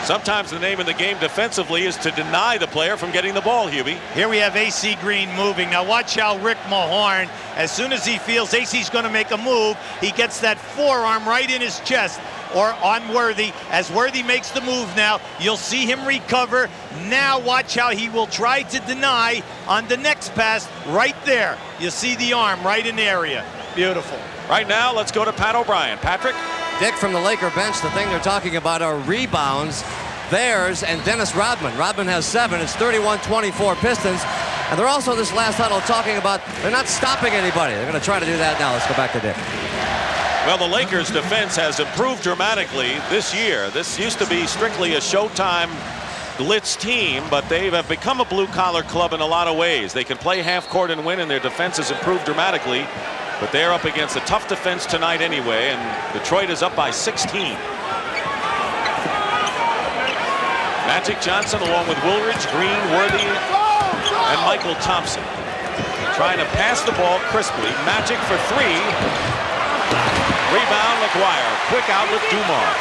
Sometimes the name of the game defensively is to deny the player from getting the ball, Hubie. Here we have AC Green moving. Now watch how Rick Mahorn, as soon as he feels AC's going to make a move, he gets that forearm right in his chest or on Worthy. As Worthy makes the move now, you'll see him recover. Now watch how he will try to deny on the next pass right there. You see the arm right in the area. Beautiful. Right now, let's go to Pat O'Brien. Patrick? Dick, from the Laker bench, the thing they're talking about are rebounds. Theirs and Dennis Rodman. Rodman has 7. It's 31-24 Pistons. And they're also, this last huddle, talking about they're not stopping anybody. They're going to try to do that now. Let's go back to Dick. Well, the Lakers' defense has improved dramatically this year. This used to be strictly a Showtime blitz team, but they have become a blue-collar club in a lot of ways. They can play half court and win, and their defense has improved dramatically. But they're up against a tough defense tonight anyway, and Detroit is up by 16. Magic Johnson along with Woolridge, Green, Worthy, and Mychal Thompson. Trying to pass the ball crisply. Magic for 3. Rebound, Aquirre. Quick out with Dumars.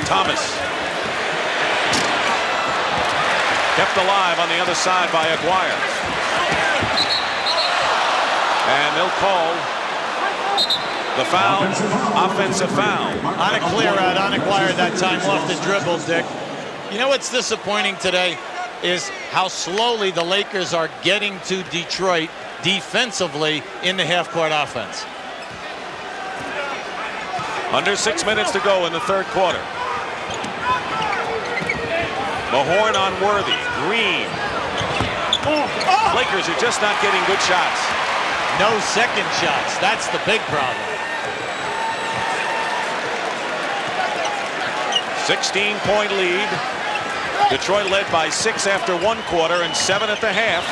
Thomas. Kept alive on the other side by Aquirre. And they'll call the foul, offensive foul. On a clear out, on Aquirre that time off the dribble, Dick. You know what's disappointing today is how slowly the Lakers are getting to Detroit defensively in the half-court offense. Under 6 minutes to go in the third quarter. Mahorn on Worthy. Green. Lakers are just not getting good shots. No second shots. That's the big problem. 16-point lead. Detroit led by 6 after 1 quarter and 7 at the half.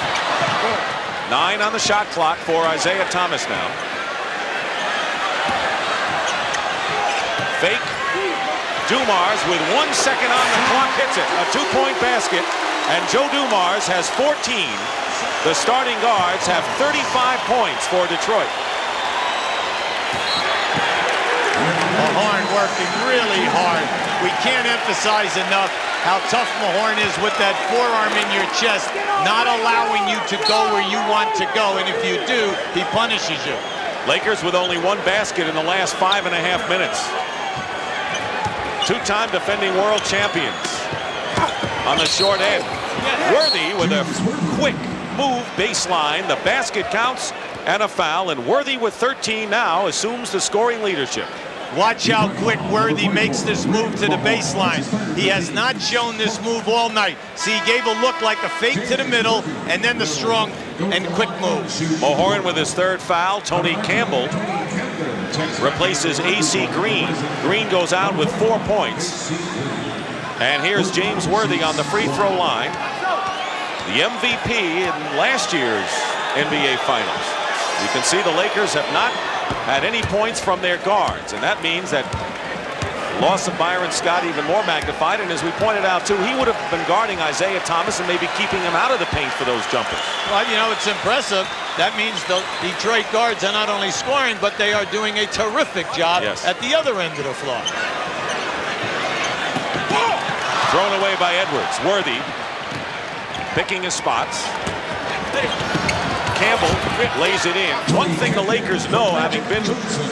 9 on the shot clock for Isiah Thomas now. Fake. Dumars with 1 second on the clock hits it. A 2-point basket. And Joe Dumars has 14. The starting guards have 35 points for Detroit. Mahorn working really hard. We can't emphasize enough how tough Mahorn is with that forearm in your chest, not allowing you to go where you want to go. And if you do, he punishes you. Lakers with only 1 basket in the last 5.5 minutes. 2-time defending world champions on the short end. Worthy with a quick move baseline. The basket counts and a foul, and Worthy with 13 now assumes the scoring leadership. Watch how quick Worthy makes this move to the baseline. He has not shown this move all night. See, he gave a look like a fake to the middle and then the strong and quick move. Mahorn with his 3rd foul. Tony Campbell replaces A.C. Green. Green goes out with 4 points. And here's James Worthy on the free throw line. The MVP in last year's NBA Finals. You can see the Lakers have not had any points from their guards, and that means that loss of Byron Scott even more magnified. And as we pointed out too, he would have been guarding Isiah Thomas and maybe keeping him out of the paint for those jumpers. Well, you know, it's impressive. That means the Detroit guards are not only scoring, but they are doing a terrific job at the other end of the floor. Thrown away by Edwards. Worthy picking his spots. Campbell lays it in. One thing the Lakers know, having been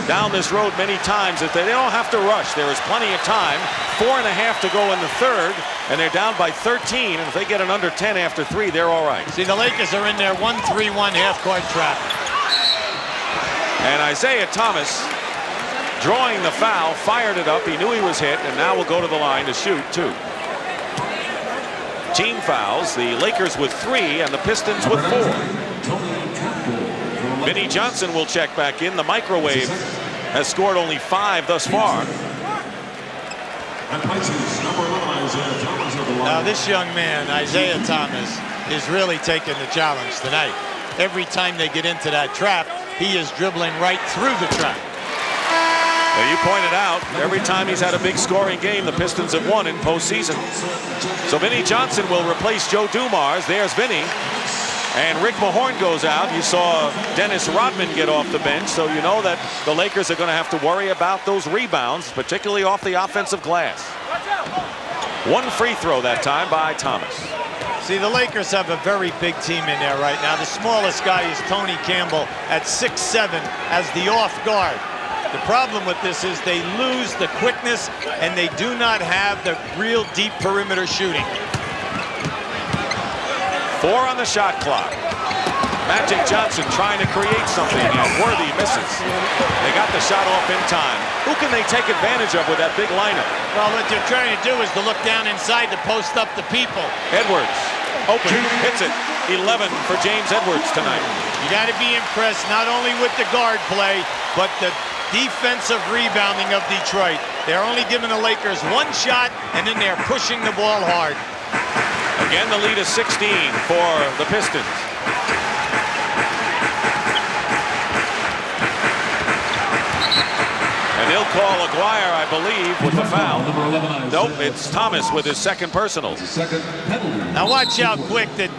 down this road many times, is that they don't have to rush. There is plenty of time. 4.5 to go in the third, and they're down by 13. And if they get an under 10 after 3, they're all right. See, the Lakers are in their 1-3-1 half-court trap. And Isiah Thomas, drawing the foul, fired it up. He knew he was hit, and now will go to the line to shoot 2. Team fouls. The Lakers with 3 and the Pistons with 4. Vinnie Johnson will check back in. The microwave has scored only 5 thus far. Now this young man, Isiah Thomas, is really taking the challenge tonight. Every time they get into that trap, he is dribbling right through the trap. Well, you pointed out, every time he's had a big scoring game, the Pistons have won in postseason. So Vinnie Johnson will replace Joe Dumars. There's Vinnie. And Rick Mahorn goes out. You saw Dennis Rodman get off the bench, so you know that the Lakers are going to have to worry about those rebounds, particularly off the offensive glass. 1 free throw that time by Thomas. See, the Lakers have a very big team in there right now. The smallest guy is Tony Campbell at 6'7" as the off guard. The problem with this is they lose the quickness and they do not have the real deep perimeter shooting. 4 on the shot clock. Magic Johnson trying to create something, and Worthy misses. They got the shot off in time. Who can they take advantage of with that big lineup? Well, what they're trying to do is to look down inside to post up the people. Edwards, open, hits it. 11 for James Edwards tonight. You got to be impressed not only with the guard play, but the defensive rebounding of Detroit. They're only giving the Lakers 1 shot, and then they're pushing the ball hard. Again, the lead is 16 for the Pistons. And they'll call Aquirre, I believe, with the foul. Nope, it's Thomas with his 2nd personal. Now watch how quick that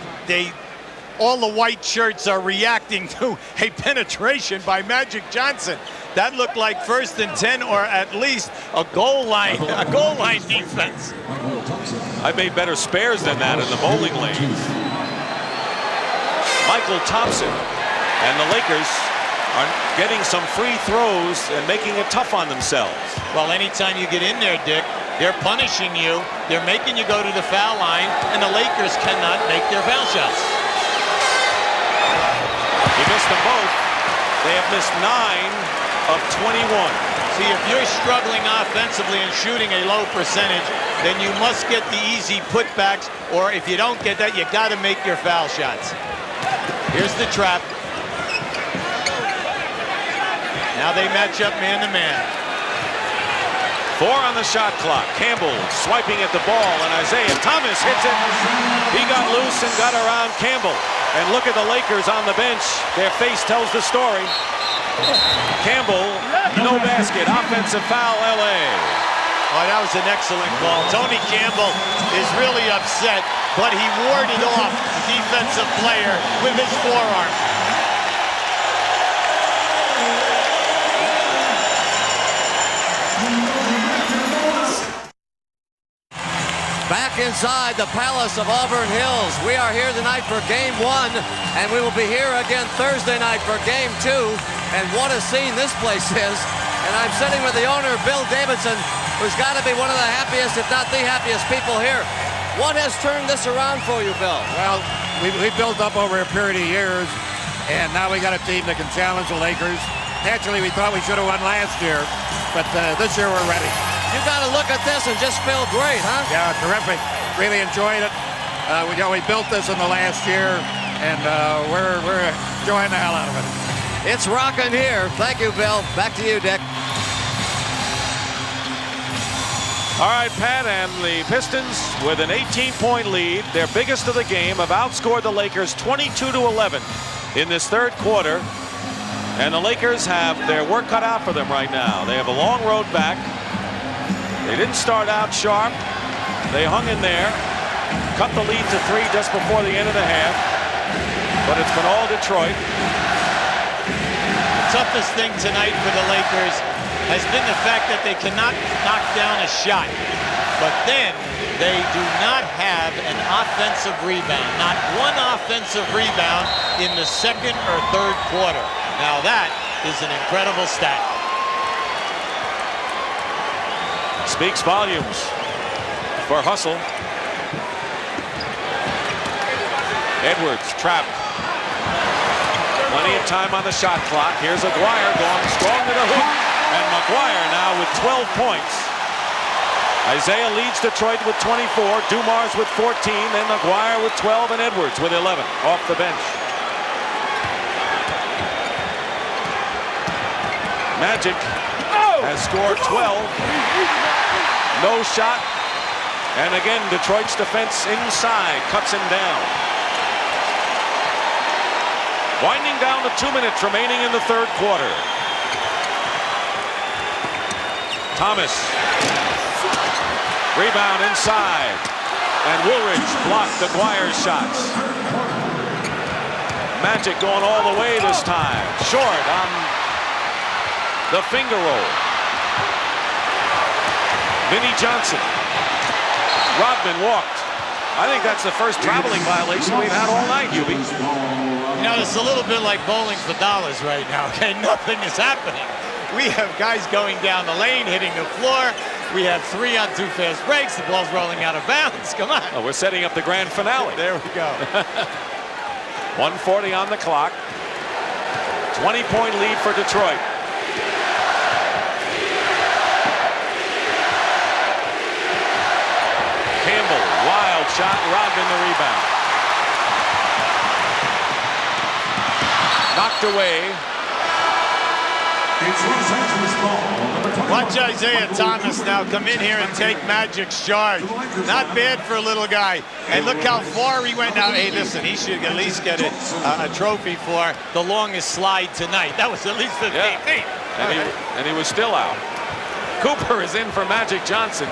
all the white shirts are reacting to a penetration by Magic Johnson. That looked like 1st and 10, or at least a goal line defense. I made better spares than that in the bowling lanes. Mychal Thompson, and the Lakers are getting some free throws and making it tough on themselves. Well, anytime you get in there, Dick, they're punishing you. They're making you go to the foul line, and the Lakers cannot make their foul shots. He missed them both. They have missed 9 of 21. See, if you're struggling offensively and shooting a low percentage, then you must get the easy putbacks, or if you don't get that, you got to make your foul shots. Here's the trap. Now they match up man-to-man. 4 on the shot clock. Campbell swiping at the ball, and Isiah Thomas hits it. He got loose and got around Campbell. And look at the Lakers on the bench. Their face tells the story. Campbell, no basket. Offensive foul, LA. Oh, that was an excellent call. Tony Campbell is really upset, but he warded off the defensive player with his forearm. Back inside the Palace of Auburn Hills. We are here tonight for Game 1, and we will be here again Thursday night for Game 2. And what a scene this place is. And I'm sitting with the owner, Bill Davidson, who's got to be one of the happiest, if not the happiest people here. What has turned this around for you, Bill? Well, we built up over a period of years, and now we got a team that can challenge the Lakers. Naturally, we thought we should have won last year, but this year we're ready. You got to look at this and just feel great, huh? Yeah, terrific. Really enjoyed it. We built this in the last year, and we're enjoying the hell out of it. It's rocking here. Thank you, Bill. Back to you, Dick. All right, Pat, and the Pistons with an 18-point lead, their biggest of the game, have outscored the Lakers 22-11 in this third quarter. And the Lakers have their work cut out for them right now. They have a long road back. They didn't start out sharp. They hung in there, cut the lead to 3 just before the end of the half. But it's been all Detroit. The toughest thing tonight for the Lakers has been the fact that they cannot knock down a shot. But then they do not have an offensive rebound. Not one offensive rebound in the second or third quarter. Now that is an incredible stat. Speaks volumes for Hustle. Edwards trapped. Plenty of time on the shot clock. Here's Aquirre going strong to the hoop. And McGuire now with 12 points. Isiah leads Detroit with 24. Dumars with 14. Then McGuire with 12 and Edwards with 11 off the bench. Magic has scored 12. No shot. And again, Detroit's defense inside cuts him down. Winding down to 2 minutes remaining in the third quarter. Thomas. Rebound inside. And Woolridge blocked Aquirre's shots. Magic going all the way this time. Short on the finger roll. Vinnie Johnson. Rodman walked. I think that's the first traveling violation we've had all night, Hubie. You know, it's a little bit like bowling for dollars right now, okay? Nothing is happening. We have guys going down the lane, hitting the floor. We have 3 on 2 fast breaks. The ball's rolling out of bounds. Come on. Oh, we're setting up the grand finale. There we go. 1:40 on the clock. 20-point lead for Detroit. Campbell, wild shot, Rodman the rebound. Knocked away. Watch Isiah Thomas now come in here and take Magic's charge. Not bad for a little guy. And look how far he went now. Hey, listen, he should at least get a trophy for the longest slide tonight. That was at least 15 feet. And he was still out. Cooper is in for Magic Johnson.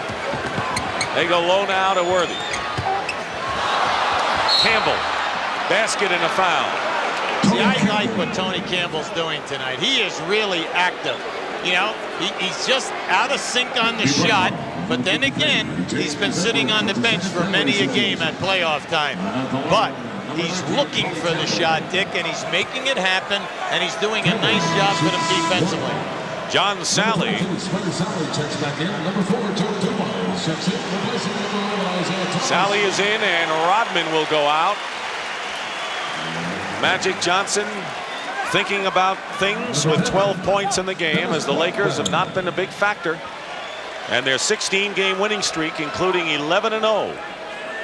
They go low now to Worthy. Campbell, basket and a foul. See, I like what Tony Campbell's doing tonight. He is really active. You know, he's just out of sync on the shot, but then again, he's been sitting on the bench for many a game at playoff time. But he's looking for the shot, Dick, and he's making it happen, and he's doing a nice job for them defensively. John Salley. Salley is in, and Rodman will go out. Magic Johnson thinking about things with 12 points in the game, as the Lakers have not been a big factor. And their 16-game winning streak, including 11-0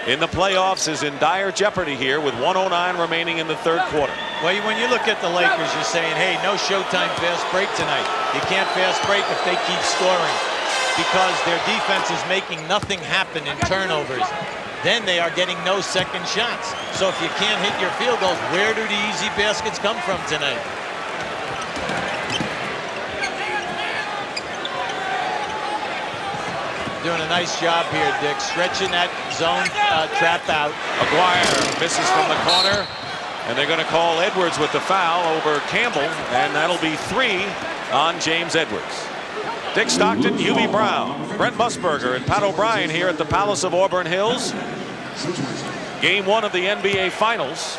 in the playoffs, is in dire jeopardy here with 1:09 remaining in the third quarter. Well, when you look at the Lakers, you're saying, hey, no showtime fast break tonight. You can't fast break if they keep scoring, because their defense is making nothing happen in turnovers. Then they are getting no second shots. So if you can't hit your field goals, where do the easy baskets come from tonight? Doing a nice job here, Dick, stretching that zone trap out. Aquirre misses from the corner, and they're going to call Edwards with the foul over Campbell, and that'll be 3 on James Edwards. Dick Stockton, Hubie Brown, Brent Musburger, and Pat O'Brien here at the Palace of Auburn Hills. Game 1 of the NBA Finals.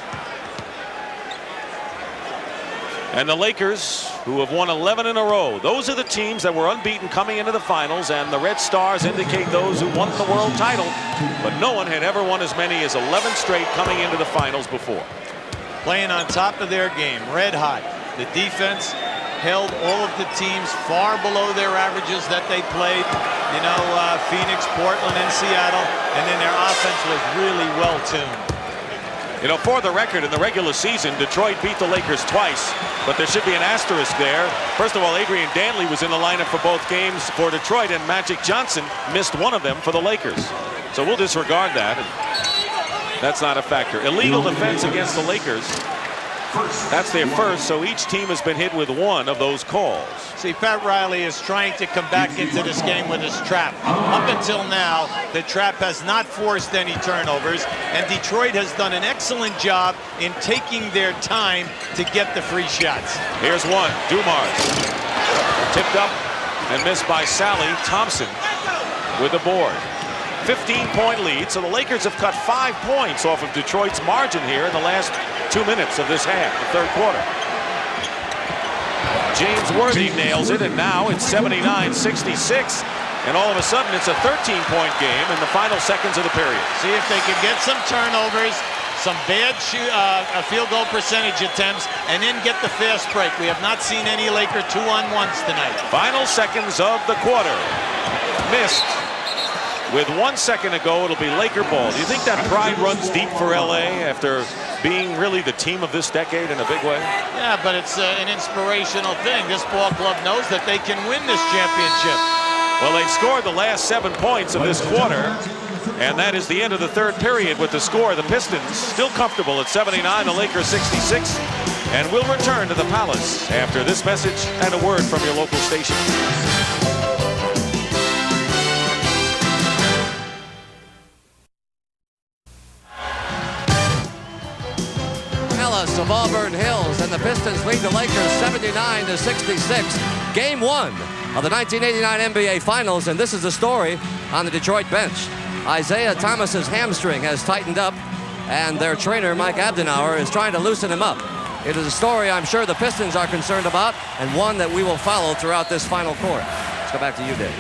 And the Lakers, who have won 11 in a row, those are the teams that were unbeaten coming into the finals, and the Red Stars indicate those who won the world title, but no one had ever won as many as 11 straight coming into the finals before. Playing on top of their game, red hot. The defense held all of the teams far below their averages that they played. You know, Phoenix, Portland, and Seattle, and then their offense was really well tuned. You know, for the record, in the regular season, Detroit beat the Lakers twice, but there should be an asterisk there. First of all, Adrian Dantley was in the lineup for both games for Detroit, and Magic Johnson missed one of them for the Lakers. So we'll disregard that. That's not a factor. Illegal defense against the Lakers. That's their first, so each team has been hit with one of those calls. See, Pat Riley is trying to come back into this game with his trap. Up until now, the trap has not forced any turnovers, and Detroit has done an excellent job in taking their time to get the free shots. Here's one, Dumars. Tipped up and missed by Salley. Thompson with the board. 15-point lead, so the Lakers have cut 5 points off of Detroit's margin here in the last 2 minutes of this half, the third quarter. James Worthy nails it, and now it's 79-66, and all of a sudden it's a 13-point game in the final seconds of the period. See if they can get some turnovers, some bad field goal percentage attempts, and then get the fast break. We have not seen any Laker 2-on-1s tonight. Final seconds of the quarter. Missed. With 1 second to go, it'll be Laker ball. Do you think that pride runs deep for LA after being really the team of this decade in a big way? Yeah, but it's an inspirational thing. This ball club knows that they can win this championship. Well, they've scored the last 7 points of this quarter, and that is the end of the third period with the score. The Pistons still comfortable at 79, the Lakers 66, and we'll return to the Palace after this message and a word from your local station. Of Auburn Hills, and the Pistons lead the Lakers 79-66. Game 1 of the 1989 NBA Finals, and this is the story on the Detroit bench. Isiah Thomas's hamstring has tightened up, and their trainer, Mike Abdul, is trying to loosen him up. It is a story I'm sure the Pistons are concerned about, and one that we will follow throughout this final quarter. Let's go back to you, Dave.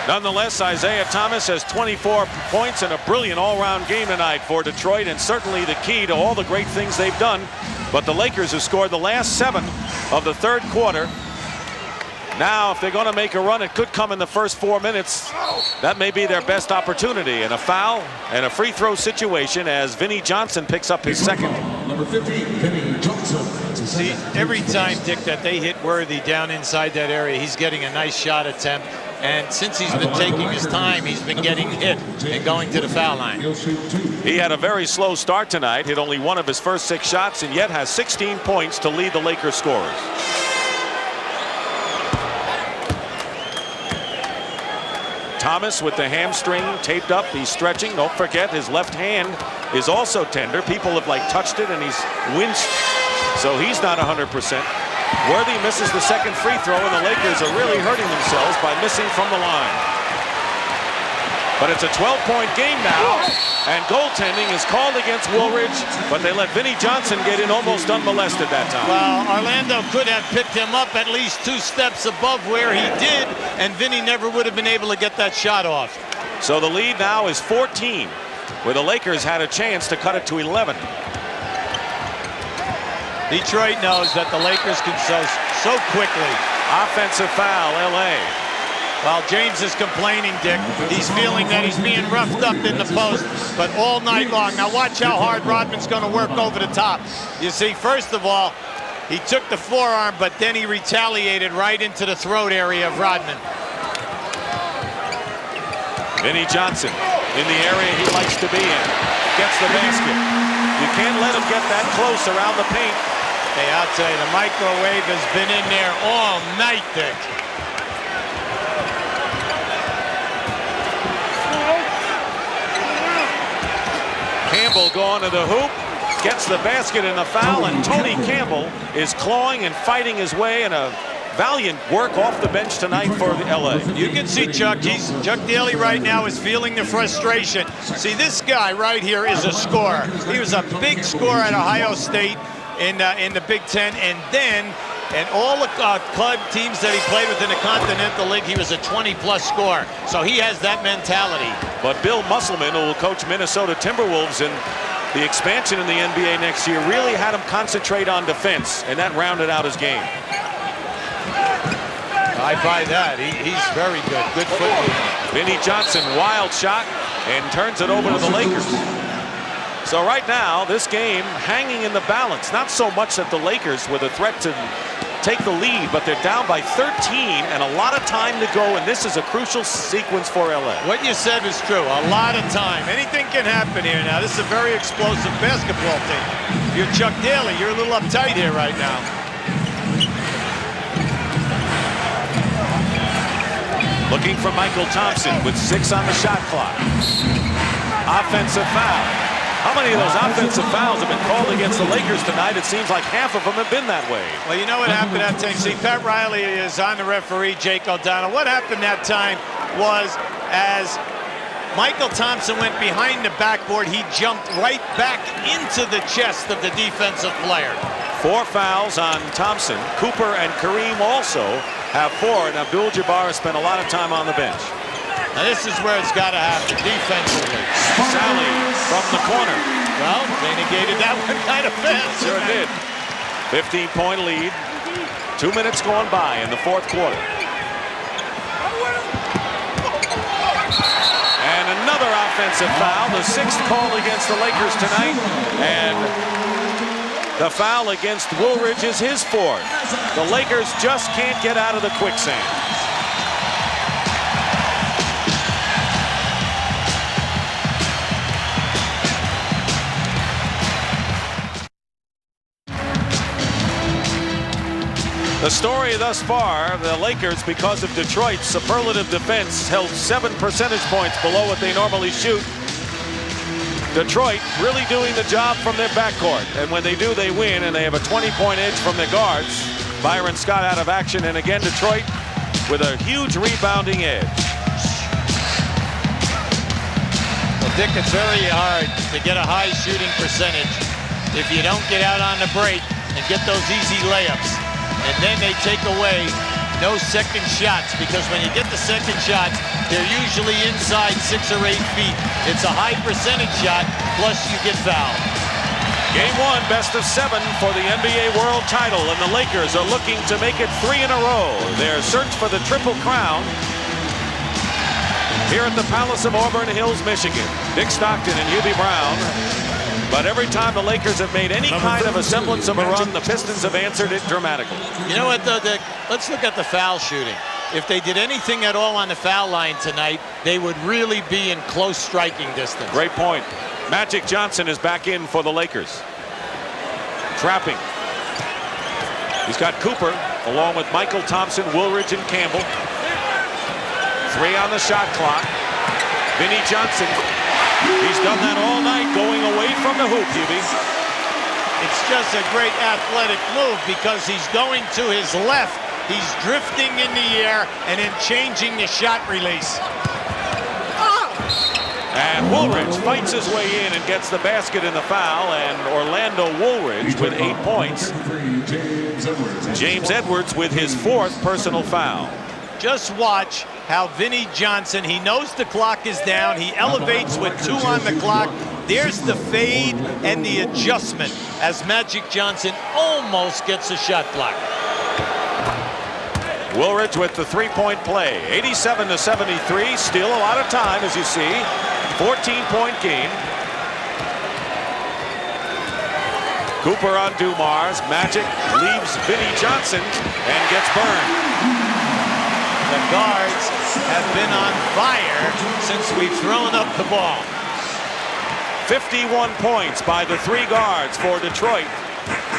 Nonetheless, Isiah Thomas has 24 points and a brilliant all-round game tonight for Detroit, and certainly the key to all the great things they've done. But the Lakers have scored the last 7 of the third quarter. Now, if they're going to make a run, it could come in the first 4 minutes. That may be their best opportunity, and a foul and a free throw situation as Vinnie Johnson picks up his second. Number 15, Vinnie Johnson. See, every time, Dick, that they hit Worthy down inside that area, he's getting a nice shot attempt. And since he's been taking his time, he's been getting hit and going to the foul line. He had a very slow start tonight, hit only 1 of his first 6 shots, and yet has 16 points to lead the Lakers scorers. Thomas with the hamstring taped up. He's stretching. Don't forget, his left hand is also tender. People have touched it, and he's winced, so he's not 100%. Worthy misses the second free throw, and the Lakers are really hurting themselves by missing from the line. But it's a 12-point game now, and goaltending is called against Woolridge, but they let Vinnie Johnson get in almost unmolested that time. Well, Orlondo could have picked him up at least 2 steps above where he did, and Vinnie never would have been able to get that shot off. So the lead now is 14, where the Lakers had a chance to cut it to 11. Detroit knows that the Lakers can so quickly. Offensive foul, LA. While James is complaining, Dick, he's feeling that he's being roughed up in the post, but all night long. Now watch how hard Rodman's going to work over the top. You see, first of all, he took the forearm, but then he retaliated right into the throat area of Rodman. Vinnie Johnson in the area he likes to be in. Gets the basket. You can't let him get that close around the paint. Hey, I'll tell you, the microwave has been in there all night, Dick. Campbell going to the hoop, gets the basket and the foul, and Tony Campbell is clawing and fighting his way in a valiant work off the bench tonight for the LA. You can see Chuck Daly right now is feeling the frustration. See, this guy right here is a scorer. He was a big scorer at Ohio State in the Big Ten, and then and all the club teams that he played with in the Continental League, he was a 20-plus scorer. So he has that mentality. But Bill Musselman, who will coach Minnesota Timberwolves in the expansion in the NBA next year, really had him concentrate on defense, and that rounded out his game. I buy that. He's very good. Good foot movement. Vinnie Johnson, wild shot, and turns it over to the Lakers. So right now, this game hanging in the balance. Not so much that the Lakers were the threat to take the lead, but they're down by 13 and a lot of time to go, and this is a crucial sequence for LA. What you said is true. A lot of time. Anything can happen here now. This is a very explosive basketball team. If you're Chuck Daly, you're a little uptight here right now. Looking for Mychal Thompson with 6 on the shot clock. Offensive foul. How many of those offensive fouls have been called against the Lakers tonight? It seems like half of them have been that way. Well, you know what happened that time? See, Pat Riley is on the referee, Jake O'Donnell. What happened that time was as Mychal Thompson went behind the backboard, he jumped right back into the chest of the defensive player. 4 fouls on Thompson. Cooper and Kareem also have 4, and Abdul Jabbar has spent a lot of time on the bench. Now this is where it's got to happen defensively. Salley from the corner. Well, they negated that one kind of fast. Sure did. 15-point lead. 2 minutes going by in the 4th quarter. And another offensive foul. The 6th call against the Lakers tonight. And the foul against Woolridge is his 4th. The Lakers just can't get out of the quicksand. The story thus far, the Lakers, because of Detroit's superlative defense, held 7 percentage points below what they normally shoot. Detroit really doing the job from their backcourt, and when they do, they win, and they have a 20-point edge from their guards. Byron Scott out of action, and again Detroit with a huge rebounding edge. Well, Dick, it's very hard to get a high shooting percentage if you don't get out on the break and get those easy layups. And then they take away no second shots, because when you get the second shots, they're usually inside 6 or 8 feet. It's a high percentage shot, plus you get fouled. Game 1, best of 7 for the NBA World title, and the Lakers are looking to make it 3 in a row. Their search for the Triple Crown here at the Palace of Auburn Hills, Michigan. Dick Stockton and Hubie Brown. But every time the Lakers have made any kind of a semblance of a run, the Pistons have answered it dramatically. You know what, though, Dick? Let's look at the foul shooting. If they did anything at all on the foul line tonight, they would really be in close striking distance. Great point. Magic Johnson is back in for the Lakers. Trapping. He's got Cooper along with Mychal Thompson, Woolridge, and Campbell. 3 on the shot clock. Vinnie Johnson. He's done that all night, going away from the hoop, Hubie. It's just a great athletic move because he's going to his left. He's drifting in the air and then changing the shot release. And Woolridge fights his way in and gets the basket in the foul, and Orlondo Woolridge with 8 points. James Edwards with his 4th personal foul. Just watch how Vinnie Johnson, he knows the clock is down. He elevates with 2 on the clock, There's the fade and the adjustment as Magic Johnson almost gets a shot block. Woolridge with the three-point play. 87-73. Still a lot of time, as you see. 14-point game. Cooper on Dumars. Magic leaves Vinnie Johnson and gets burned. The guards have been on fire since we've thrown up the ball. 51 points by the three guards for Detroit.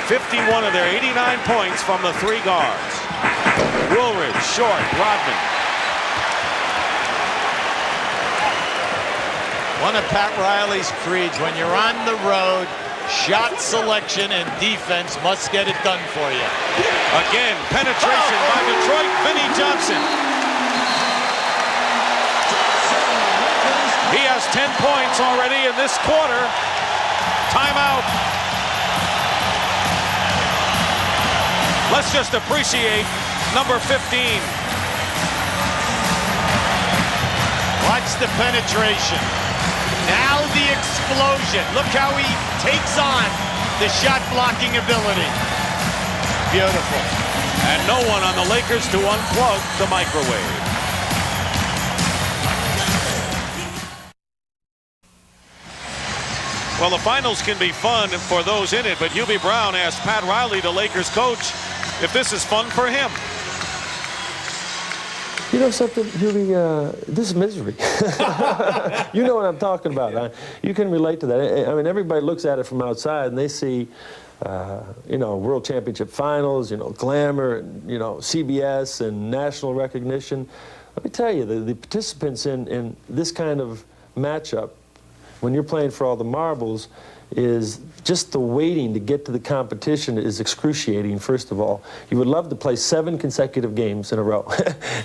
51 of their 89 points from the three guards. Woolridge, short, Rodman. One of Pat Riley's creeds, when you're on the road, shot selection and defense must get it done for you. Again, penetration by Detroit, Vinnie Johnson. He has 10 points already in this quarter. Timeout. Let's just appreciate number 15. Watch the penetration. Now the explosion. Look how he takes on the shot blocking ability. Beautiful. And no one on the Lakers to unplug the microwave. Well, the finals can be fun for those in it, but Hubie Brown asked Pat Riley, the Lakers coach, if this is fun for him. You know something, Hubie, this is misery. You know what I'm talking about. Huh? You can relate to that. I mean, everybody looks at it from outside and they see, you know, World Championship Finals, you know, glamour, and, you know, CBS and national recognition. Let me tell you, the participants in this kind of matchup, when you're playing for all the marbles, is just the waiting to get to the competition is excruciating, first of all. You would love to play 7 consecutive games in a row,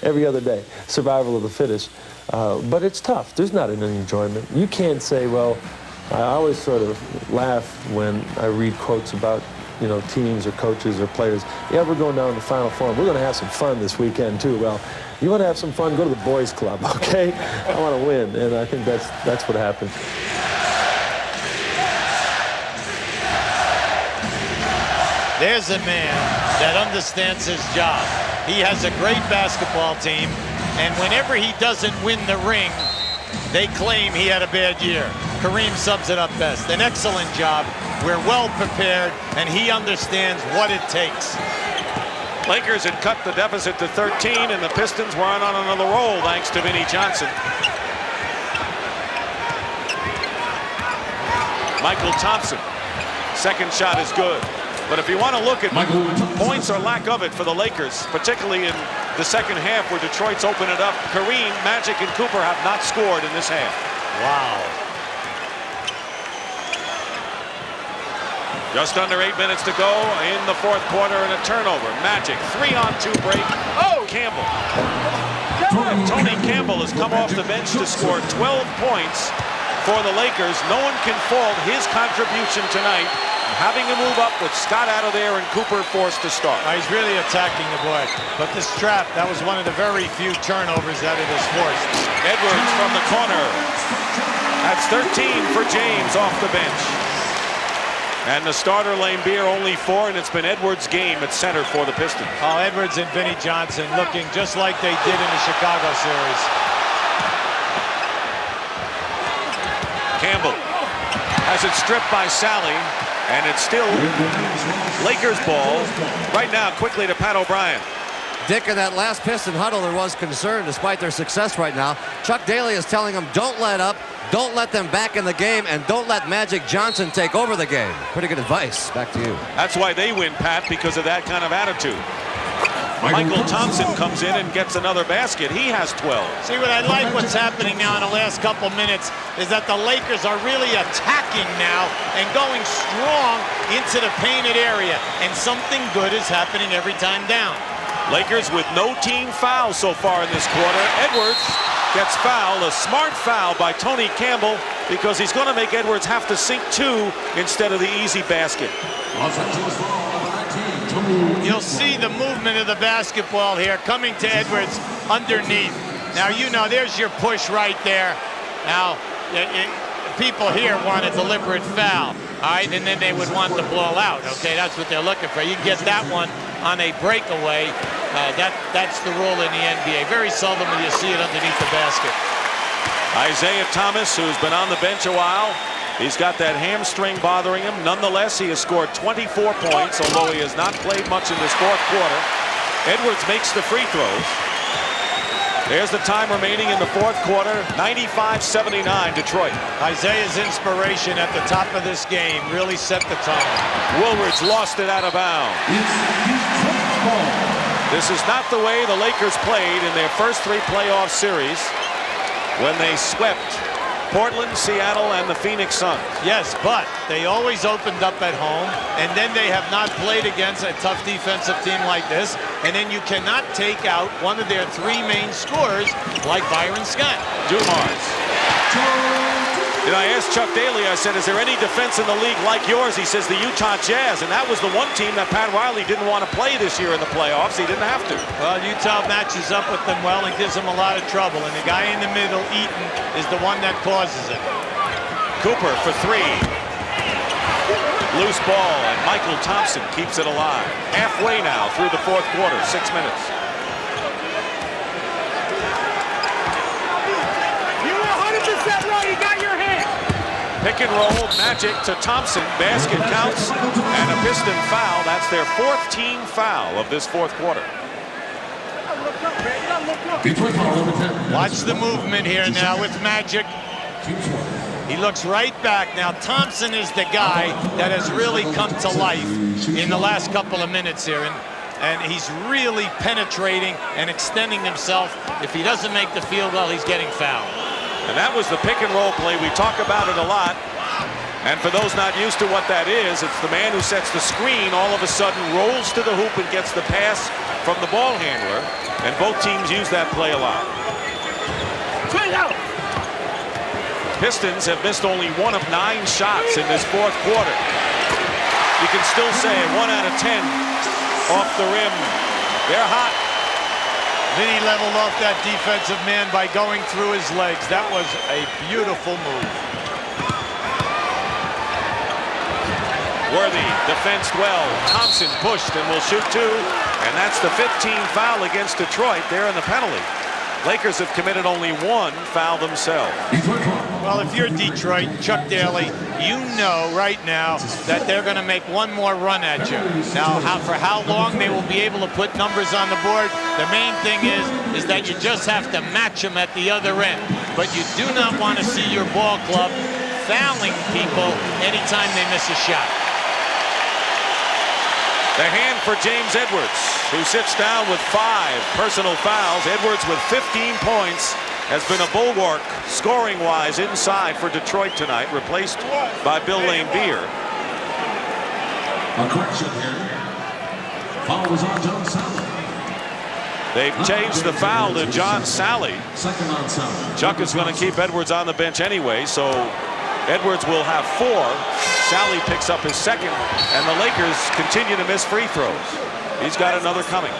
every other day, survival of the fittest. But it's tough. There's not any enjoyment. You can't say, well, I always sort of laugh when I read quotes about, you know, teams or coaches or players. Yeah, we're going down to the Final Four. We're going to have some fun this weekend, too. Well, you want to have some fun, go to the boys' club, okay? I want to win, and I think that's what happened. There's a man that understands his job. He has a great basketball team, and whenever he doesn't win the ring, they claim he had a bad year. Kareem sums it up best. An excellent job. We're well prepared, and he understands what it takes. Lakers had cut the deficit to 13, and the Pistons were on another roll thanks to Vinnie Johnson. Mychal Thompson. Second shot is good. But if you want to look at points or lack of it for the Lakers, particularly in the second half where Detroit's opened it up, Kareem, Magic, and Cooper have not scored in this half. Wow. Just under 8 minutes to go in the fourth quarter and a turnover. Magic, 3-on-2 break. Oh, Campbell. Tony Campbell has come off the bench to score 12 points for the Lakers. No one can fault his contribution tonight, having to move up with Scott out of there and Cooper forced to start. He's really attacking the board. But this trap, that was one of the very few turnovers that it has forced. Edwards from the corner. That's 13 for James off the bench. And the starter, Laimbeer, only 4, and it's been Edwards' game at center for the Pistons. Oh, Edwards and Vinnie Johnson looking just like they did in the Chicago series. Campbell has it stripped by Salley, and it's still Lakers ball. Right now, quickly to Pat O'Brien. Dick, in that last Piston huddle, there was concern despite their success right now. Chuck Daly is telling them, don't let up, don't let them back in the game, and don't let Magic Johnson take over the game. Pretty good advice. Back to you. That's why they win, Pat, because of that kind of attitude. Mychal Thompson comes in and gets another basket. He has 12. See, what I like what's happening now in the last couple minutes is that the Lakers are really attacking now and going strong into the painted area, and something good is happening every time down. Lakers with no team fouls so far in this quarter. Edwards gets fouled, a smart foul by Tony Campbell, because he's going to make Edwards have to sink 2 instead of the easy basket. You'll see the movement of the basketball here coming to Edwards underneath. Now, you know, there's your push right there. Now, people here want a deliberate foul, all right, and then they would want the ball out, okay? That's what they're looking for. You can get that one on a breakaway. That's the rule in the NBA. Very seldom will you see it underneath the basket. Isiah Thomas, who's been on the bench a while, he's got that hamstring bothering him. Nonetheless, he has scored 24 points, although he has not played much in this fourth quarter. Edwards makes the free throws. There's the time remaining in the fourth quarter, 95-79 Detroit. Isiah's inspiration at the top of this game really set the tone. Woolridge lost it out of bounds. This is not the way the Lakers played in their first 3 playoff series when they swept Portland, Seattle, and the Phoenix Suns. Yes, but they always opened up at home, and then they have not played against a tough defensive team like this, and then you cannot take out one of their 3 main scorers like Byron Scott. Dumars. You know, I asked Chuck Daly, I said, is there any defense in the league like yours? He says the Utah Jazz, and that was the one team that Pat Riley didn't want to play this year in the playoffs. He didn't have to. Well, Utah matches up with them well and gives them a lot of trouble, and the guy in the middle, Eaton, is the one that causes it. Cooper for 3. Loose ball, and Mychal Thompson keeps it alive. Halfway now through the fourth quarter, 6 minutes. You were 100% right, you got your hand. Pick and roll, Magic to Thompson, basket counts, and a Piston foul. That's their 4th team foul of this fourth quarter. Watch the movement here now with Magic. He looks right back. Now Thompson is the guy that has really come to life in the last couple of minutes here. And he's really penetrating and extending himself. If he doesn't make the field goal, he's getting fouled. And that was the pick and roll play. We talk about it a lot. And for those not used to what that is, it's the man who sets the screen all of a sudden rolls to the hoop and gets the pass from the ball handler. And both teams use that play a lot. Pistons have missed only 1 of 9 shots in this fourth quarter. You can still say 1 out of 10 off the rim. They're hot. Vinnie leveled off that defensive man by going through his legs. That was a beautiful move. Worthy defensed well. Thompson pushed and will shoot 2. And that's the 15th foul against Detroit. They're in the penalty. Lakers have committed only 1 foul themselves. Well, if you're Detroit, Chuck Daly, you know right now that they're going to make one more run at you. Now, for how long they will be able to put numbers on the board, the main thing is that you just have to match them at the other end. But you do not want to see your ball club fouling people anytime they miss a shot. The hand for James Edwards, who sits down with 5 personal fouls. Edwards with 15 points has been a bulwark scoring-wise inside for Detroit tonight, replaced by Bill Laimbeer. A correction here. Foul was on John Salley. They've changed the foul to John Salley. Second on Salley. Chuck is going to keep Edwards on the bench anyway, so Edwards will have 4. Salley picks up his 2nd, and the Lakers continue to miss free throws. He's got another coming.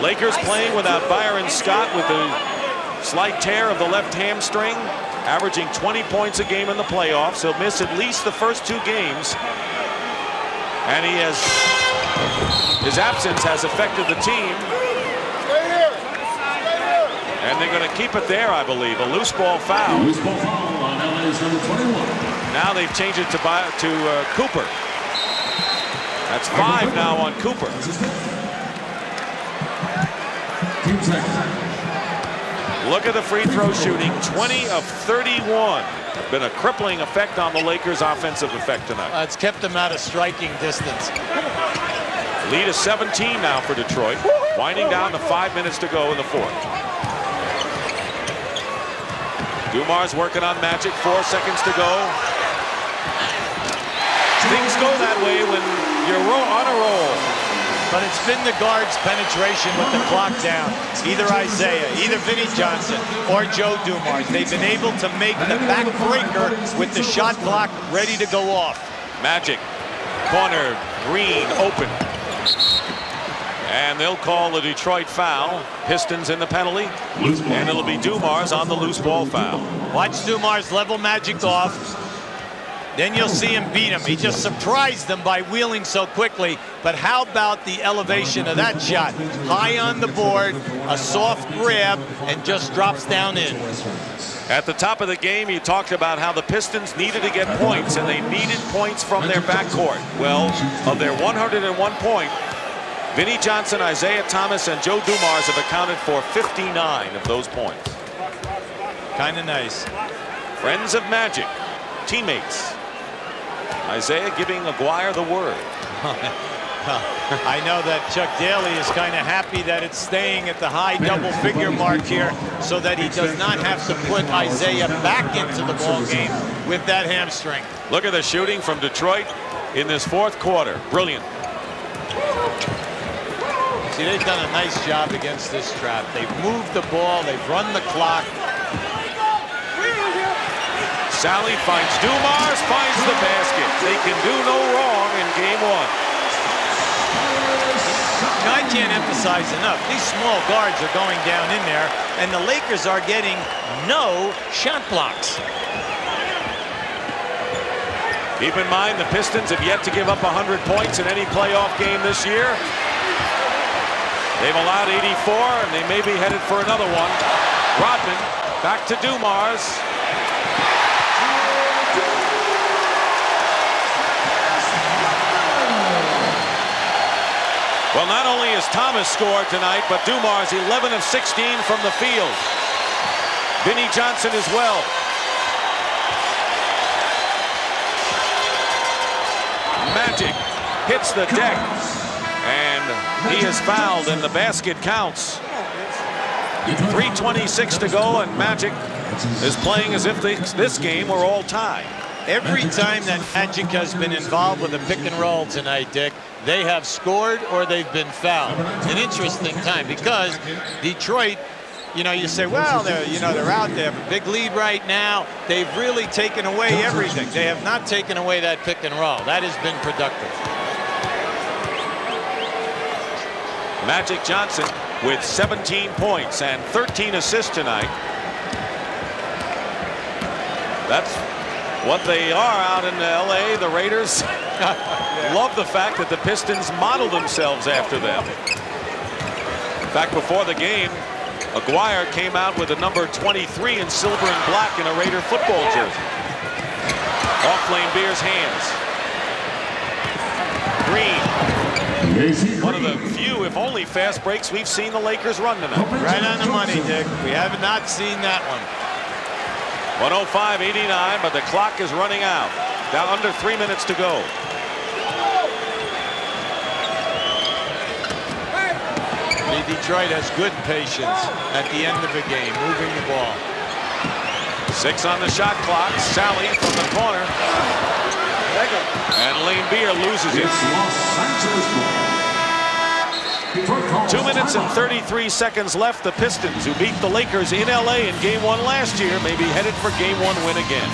Lakers playing without Byron Scott with a slight tear of the left hamstring, averaging 20 points a game in the playoffs. He'll miss at least the first 2 games. And his absence has affected the team. And they're going to keep it there, I believe. A loose ball foul. Loose ball foul on LA's number 21. Now they've changed it to Cooper. That's 5 now on Cooper. Look at the free throw shooting, 20 of 31. Been a crippling effect on the Lakers' offensive effect tonight. It's kept them out of striking distance. Lead is 17 now for Detroit, winding down to 5 minutes to go in the fourth. Dumars working on Magic, 4 seconds to go. Things go that way when you're on a roll. But it's been the guards' penetration with the clock down. Either Isiah, either Vinnie Johnson, or Joe Dumars. They've been able to make the backbreaker with the shot clock ready to go off. Magic, corner, Green, open. And they'll call the Detroit foul. Pistons in the penalty. And it'll be Dumars on the loose ball foul. Watch Dumars level Magic off. Then you'll see him beat him. He just surprised them by wheeling so quickly. But how about the elevation of that shot? High on the board, a soft grab, and just drops down in. At the top of the game, you talked about how the Pistons needed to get points, and they needed points from their backcourt. Well, of their 101 points, Vinnie Johnson, Isiah Thomas, and Joe Dumars have accounted for 59 of those points. Kind of nice. Friends of Magic, teammates. Isiah giving Aquirre the word. I know that Chuck Daly is kind of happy that it's staying at the high double-figure mark here so that he does not have to put Isiah back into the ball game with that hamstring. Look at the shooting from Detroit in this fourth quarter. Brilliant. See, they've done a nice job against this trap. They've moved the ball, they've run the clock. Salley finds Dumars, finds the basket. They can do no wrong in game one. Now, I can't emphasize enough, these small guards are going down in there, and the Lakers are getting no shot blocks. Keep in mind, the Pistons have yet to give up 100 points in any playoff game this year. They've allowed 84, and they may be headed for another one. Rodman back to Dumars. Well, not only has Thomas scored tonight, but Dumars 11 of 16 from the field. Vinnie Johnson as well. Magic hits the deck, and he is fouled, and the basket counts. 3:26 to go, and Magic is playing as if this game were all tied. Every time that Magic has been involved with a pick and roll tonight, Dick, they have scored or they've been fouled. An interesting time because Detroit, you know, you say, well, they're out there, have a big lead right now. They've really taken away everything. They have not taken away that pick and roll. That has been productive. Magic Johnson with 17 points and 13 assists tonight. That's what they are out in LA. The Raiders love the fact that the Pistons model themselves after them. In fact, before the game, Aquirre came out with a number 23 in silver and black in a Raider football jersey. Off Laimbeer's hands. Green. One of the few, if only, fast breaks we've seen the Lakers run tonight. Right on the money, Dick. We have not seen that one. 105-89, but the clock is running out. Down under 3 minutes to go. Detroit has good patience at the end of the game, moving the ball. 6 on the shot clock. Salley from the corner. And Laimbeer loses it. 2 minutes and 33 seconds left. The Pistons, who beat the Lakers in LA in game 1 last year, may be headed for game 1 win again.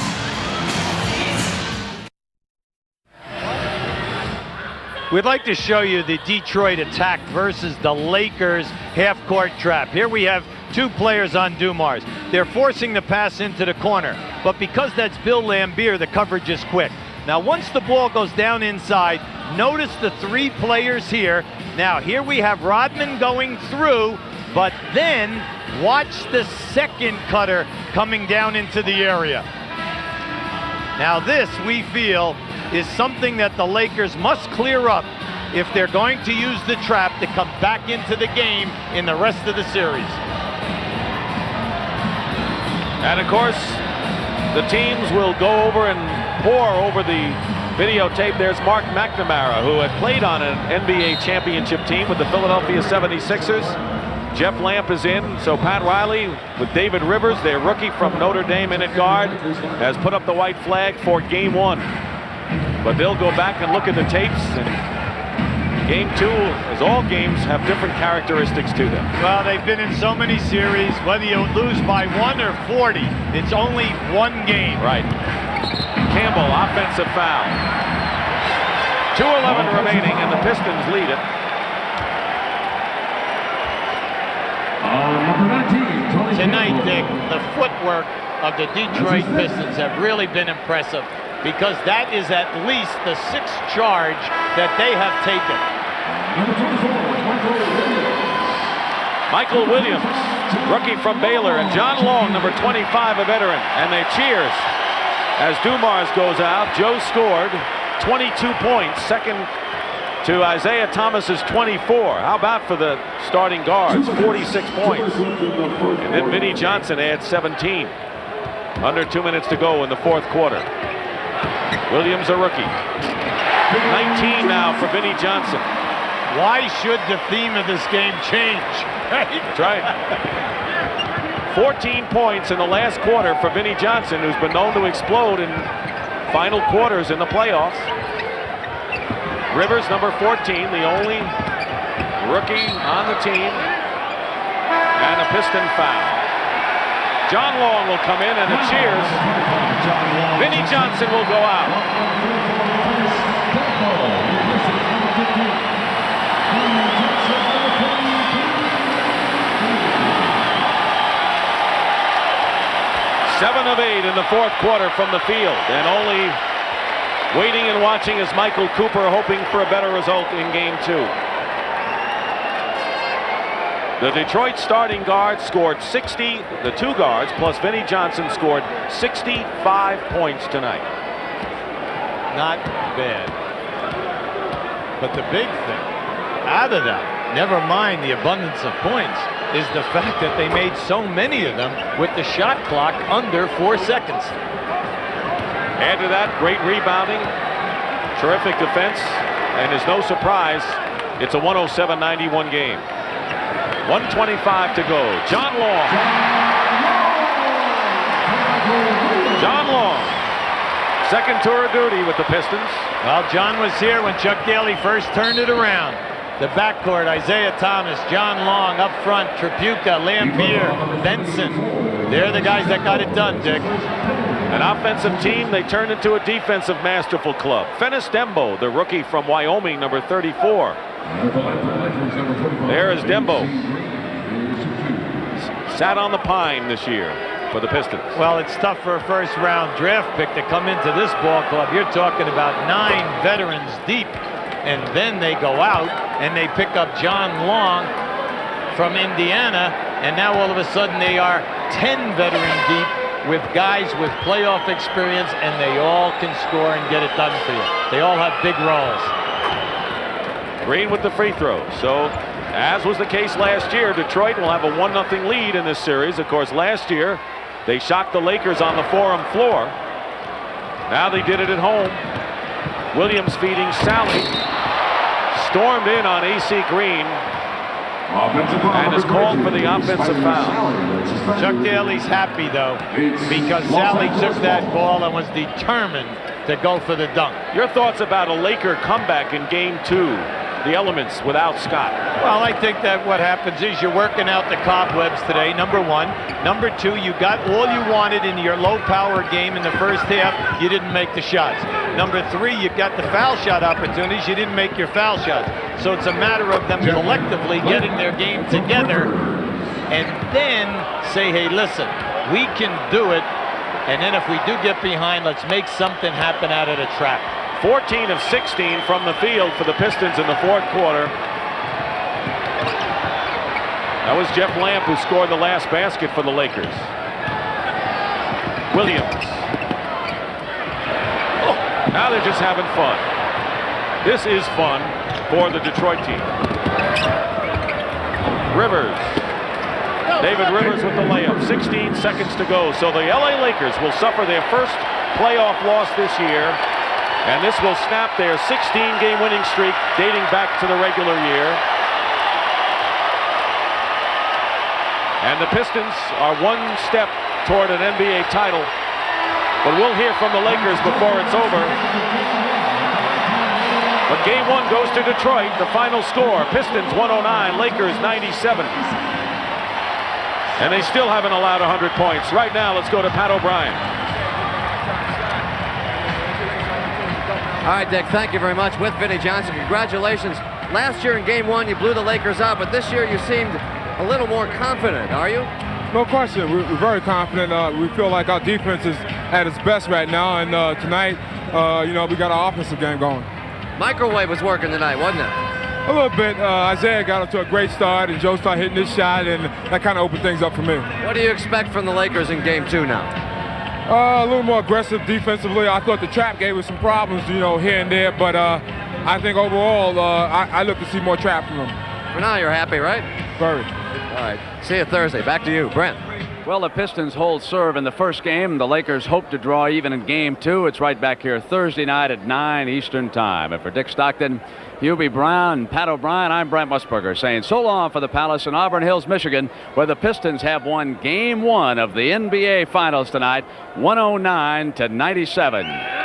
We'd like to show you the Detroit attack versus the Lakers half-court trap. Here we have 2 players on Dumars. They're forcing the pass into the corner, but because that's Bill Laimbeer, the coverage is quick. Now, once the ball goes down inside, notice the 3 players here. Now, here we have Rodman going through, but then watch the second cutter coming down into the area. Now, this, we feel, is something that the Lakers must clear up if they're going to use the trap to come back into the game in the rest of the series. And, of course, the teams will go over and pour over the videotape. There's Mark McNamara, who had played on an NBA championship team with the Philadelphia 76ers. Jeff Lamp is in, so Pat Riley with David Rivers, their rookie from Notre Dame in at guard, has put up the white flag for game 1. But they'll go back and look at the tapes, and game 2, as all games, have different characteristics to them. Well, they've been in so many series, whether you lose by 1 or 40, it's only 1 game. Right. Campbell, offensive foul. 2:11 remaining, and the Pistons lead it. Tonight, Dick, the footwork of the Detroit Pistons have really been impressive because that is at least the 6th charge that they have taken. Michael Williams, rookie from Baylor, and John Long, number 25, a veteran. And they cheers as Dumars goes out. Joe scored 22 points, second to Isiah Thomas's 24. How about for the starting guards? 46 points. And then Vinnie Johnson adds 17. Under 2 minutes to go in the 4th quarter. Williams, a rookie. 19 now for Vinnie Johnson. Why should the theme of this game change? That's right. 14 points in the last quarter for Vinnie Johnson, who's been known to explode in final quarters in the playoffs. Rivers, number 14, the only rookie on the team. And a Piston foul. John Long will come in and the cheers. Vinnie Johnson will go out. Seven of 8 in the 4th quarter from the field, and only waiting and watching is Michael Cooper, hoping for a better result in game 2. The Detroit starting guards scored 60, the 2 guards plus Vinnie Johnson scored 65 points tonight. Not bad. But the big thing out of that, never mind the abundance of points, is the fact that they made so many of them with the shot clock under 4 seconds. Add to that, great rebounding, terrific defense, and it's no surprise it's a 107-91 game. 1:25 to go. John Long. John Long, second tour of duty with the Pistons. Well, John was here when Chuck Daly first turned it around. The backcourt, Isiah Thomas, John Long up front, Tripucka, Laimbeer, Benson. They're the guys that got it done, Dick. An offensive team, they turned into a defensive masterful club. Fennis Dembo, the rookie from Wyoming, number 34. There is Dembo. Sat on the pine this year for the Pistons. Well, it's tough for a first-round draft pick to come into this ball club. You're talking about 9 veterans deep. And then they go out and they pick up John Long from Indiana, and now all of a sudden they are 10 veteran deep with guys with playoff experience, and they all can score and get it done for you. They all have big roles. Green with the free throws. So, as was the case last year, Detroit will have a 1-0 lead in this series. Of course, last year they shocked the Lakers on the Forum floor. Now they did it at home. Williams feeding Salley. Stormed in on AC Green and is called for the offensive foul. Chuck Daly's happy, though, because Salley took that ball and was determined to go for the dunk. Your thoughts about a Laker comeback in game 2? The elements without Scott. Well, I think that what happens is you're working out the cobwebs today, number 1. Number 2, you got all you wanted in your low-power game in the first half. You didn't make the shots. Number 3, you got the foul shot opportunities. You didn't make your foul shots. So it's a matter of them collectively getting their game together and then say, hey, listen, we can do it. And then if we do get behind, let's make something happen out of the trap. 14 of 16 from the field for the Pistons in the 4th quarter. That was Jeff Lamp who scored the last basket for the Lakers. Williams. Oh, now they're just having fun. This is fun for the Detroit team. Rivers. David Rivers with the layup. 16 seconds to go. So the LA Lakers will suffer their first playoff loss this year. And this will snap their 16-game winning streak dating back to the regular year. And the Pistons are 1 step toward an NBA title. But we'll hear from the Lakers before it's over. But game 1 goes to Detroit. The final score, Pistons 109, Lakers 97. And they still haven't allowed 100 points. Right now, let's go to Pat O'Brien. All right, Dick, thank you very much. With Vinnie Johnson, congratulations. Last year in game 1, you blew the Lakers out, but this year you seemed a little more confident, are you? No question. We're very confident. We feel like our defense is at its best right now, and tonight, we got our offensive game going. Microwave was working tonight, wasn't it? A little bit. Isiah got off to a great start, and Joe started hitting his shot, and that kind of opened things up for me. What do you expect from the Lakers in Game 2 now? A little more aggressive defensively. I thought the trap gave us some problems, here and there, but I think overall, I look to see more trap from them. For now, you're happy, right? Very. All right. See you Thursday. Back to you, Brent. Well, the Pistons hold serve in the first game. The Lakers hope to draw even in Game 2. It's right back here Thursday night at 9 Eastern Time. And for Dick Stockton, Hubie Brown, Pat O'Brien, I'm Brent Musburger saying so long for the Palace in Auburn Hills, Michigan, where the Pistons have won Game 1 of the NBA Finals tonight, 109-97.